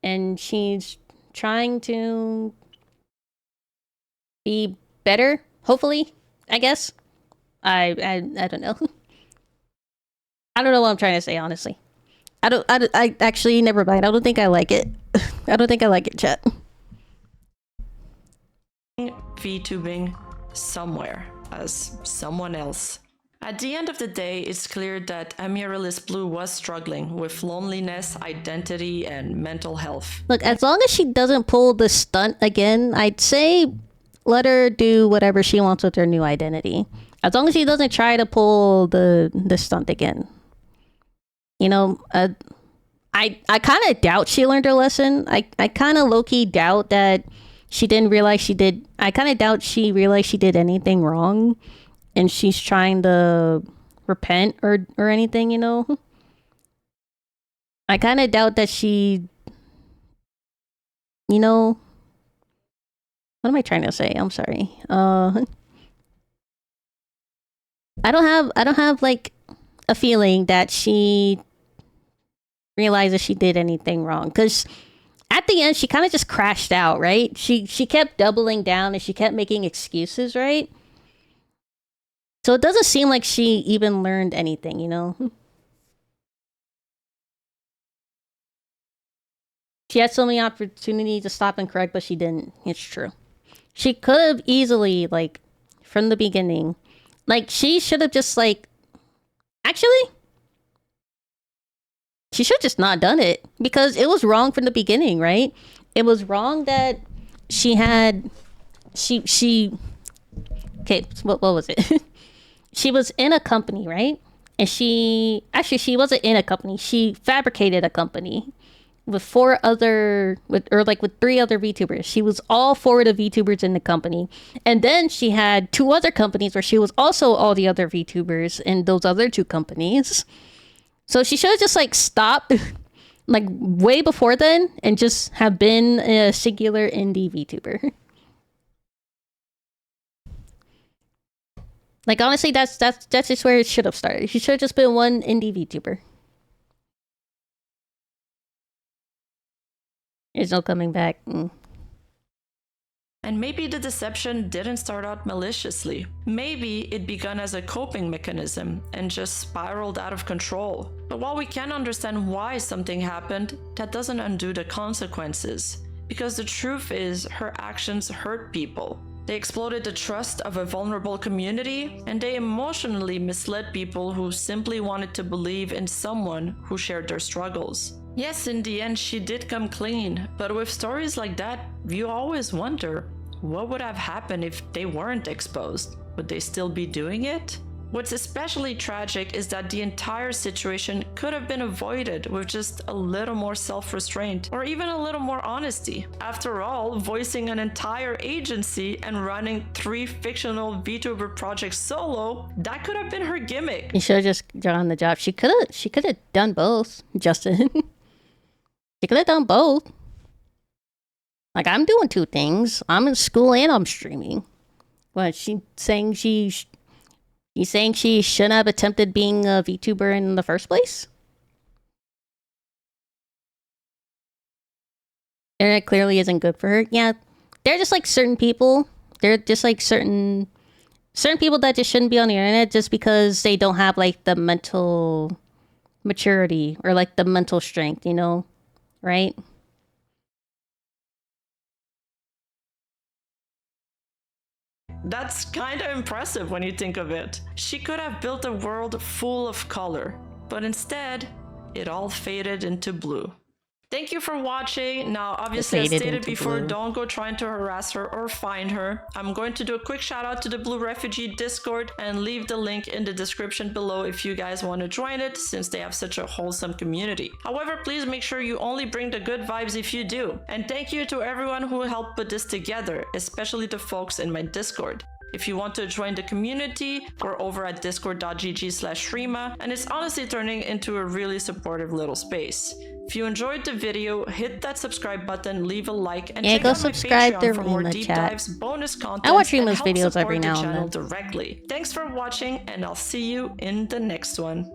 [SPEAKER 1] And she's trying to be better, hopefully, I guess. I don't know. I don't know what I'm trying to say, honestly. I actually, never mind. I don't think I like it. I don't think I like it, chat.
[SPEAKER 2] VTubing somewhere as someone else. At the end of the day, it's clear that Amaryllis Blue was struggling with loneliness, identity, and mental health.
[SPEAKER 1] Look, as long as she doesn't pull the stunt again, I'd say let her do whatever she wants with her new identity. As long as she doesn't try to pull the stunt again. You know, I kind of doubt she learned her lesson. I kind of low-key doubt that she didn't realize she did. I kind of doubt she realized she did anything wrong. And she's trying to repent or anything, you know? I kind of doubt that she, you know... What am I trying to say? I'm sorry. I don't have like a feeling that she realizes she did anything wrong, because at the end she kind of just crashed out, right? She kept doubling down and she kept making excuses, right? So it doesn't seem like she even learned anything, you know? She had so many opportunities to stop and correct, but she didn't. It's true. She could have easily, like, from the beginning, like, she should have just, like, actually, she should have just not done it, because it was wrong from the beginning, right? It was wrong that she had, okay, what was it? She was in a company, right? And she wasn't in a company. She fabricated a company with three other VTubers. She was all four of the VTubers in the company. And then she had two other companies where she was also all the other VTubers in those other two companies. So she should have just like stopped like way before then and just have been a singular indie VTuber. Like, honestly, that's just where it should have started. She should have just been one indie VTuber. There's no coming back.
[SPEAKER 2] And maybe the deception didn't start out maliciously. Maybe it began as a coping mechanism and just spiraled out of control. But while we can understand why something happened, that doesn't undo the consequences. Because the truth is, her actions hurt people. They exploited the trust of a vulnerable community, and they emotionally misled people who simply wanted to believe in someone who shared their struggles. Yes, in the end, she did come clean, but with stories like that, you always wonder, what would have happened if they weren't exposed? Would they still be doing it? What's especially tragic is that the entire situation could have been avoided with just a little more self-restraint, or even a little more honesty. After all, voicing an entire agency and running 3 fictional VTuber projects solo, that could have been her gimmick.
[SPEAKER 1] You should have just done the job. She could have done both, Justin. She could have done both. Like, I'm doing 2 things. I'm in school and I'm streaming. What, she's saying she shouldn't have attempted being a VTuber in the first place? Internet clearly isn't good for her. Yeah, they're just like certain people. They're just like certain people that just shouldn't be on the internet just because they don't have like the mental maturity or like the mental strength, you know? Right?
[SPEAKER 2] That's kinda impressive when you think of it. She could have built a world full of color, but instead, it all faded into blue. Thank you for watching. Now, obviously, as stated before, don't go trying to harass her or find her. I'm going to do a quick shout out to the Blue Refugee Discord and leave the link in the description below if you guys want to join it, since they have such a wholesome community. However, please make sure you only bring the good vibes if you do. And thank you to everyone who helped put this together, especially the folks in my Discord. If you want to join the community, we're over at discord.gg/Rima, and it's honestly turning into a really supportive little space. If you enjoyed the video, hit that subscribe button, leave a like, and check out my Patreon for more deep dives, bonus content,
[SPEAKER 1] I watch Rima's videos every now and then.
[SPEAKER 2] Directly. Thanks for watching, and I'll see you in the next one.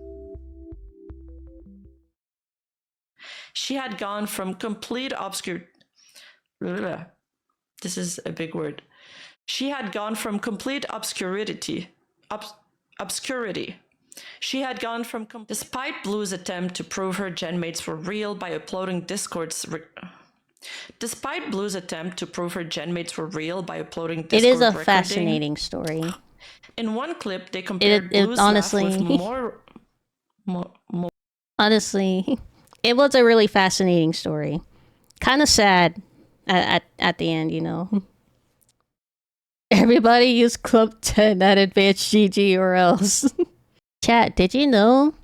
[SPEAKER 2] She had gone from complete obscure. This is a big word. She had gone from complete obscurity. Obscurity. She had gone from. Despite Blue's attempt to prove her genmates were real by uploading Discord's. Despite Blue's attempt to prove her genmates were real by uploading Discord
[SPEAKER 1] It is a
[SPEAKER 2] recording,
[SPEAKER 1] fascinating story.
[SPEAKER 2] in one clip, they compared Blue's
[SPEAKER 1] honestly,
[SPEAKER 2] laugh with more.
[SPEAKER 1] Honestly, it was a really fascinating story. Kind of sad at the end, you know. Everybody use Club 10 at Advanced GG or else. Chat, did you know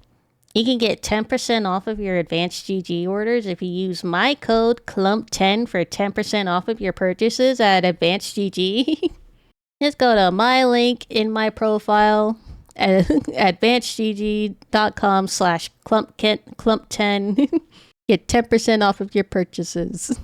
[SPEAKER 1] you can get 10% off of your Advanced GG orders if you use my code CLUMP10 for 10% off of your purchases at Advanced GG? Just go to my link in my profile at advancedgg.com/clump10. Get 10% off of your purchases.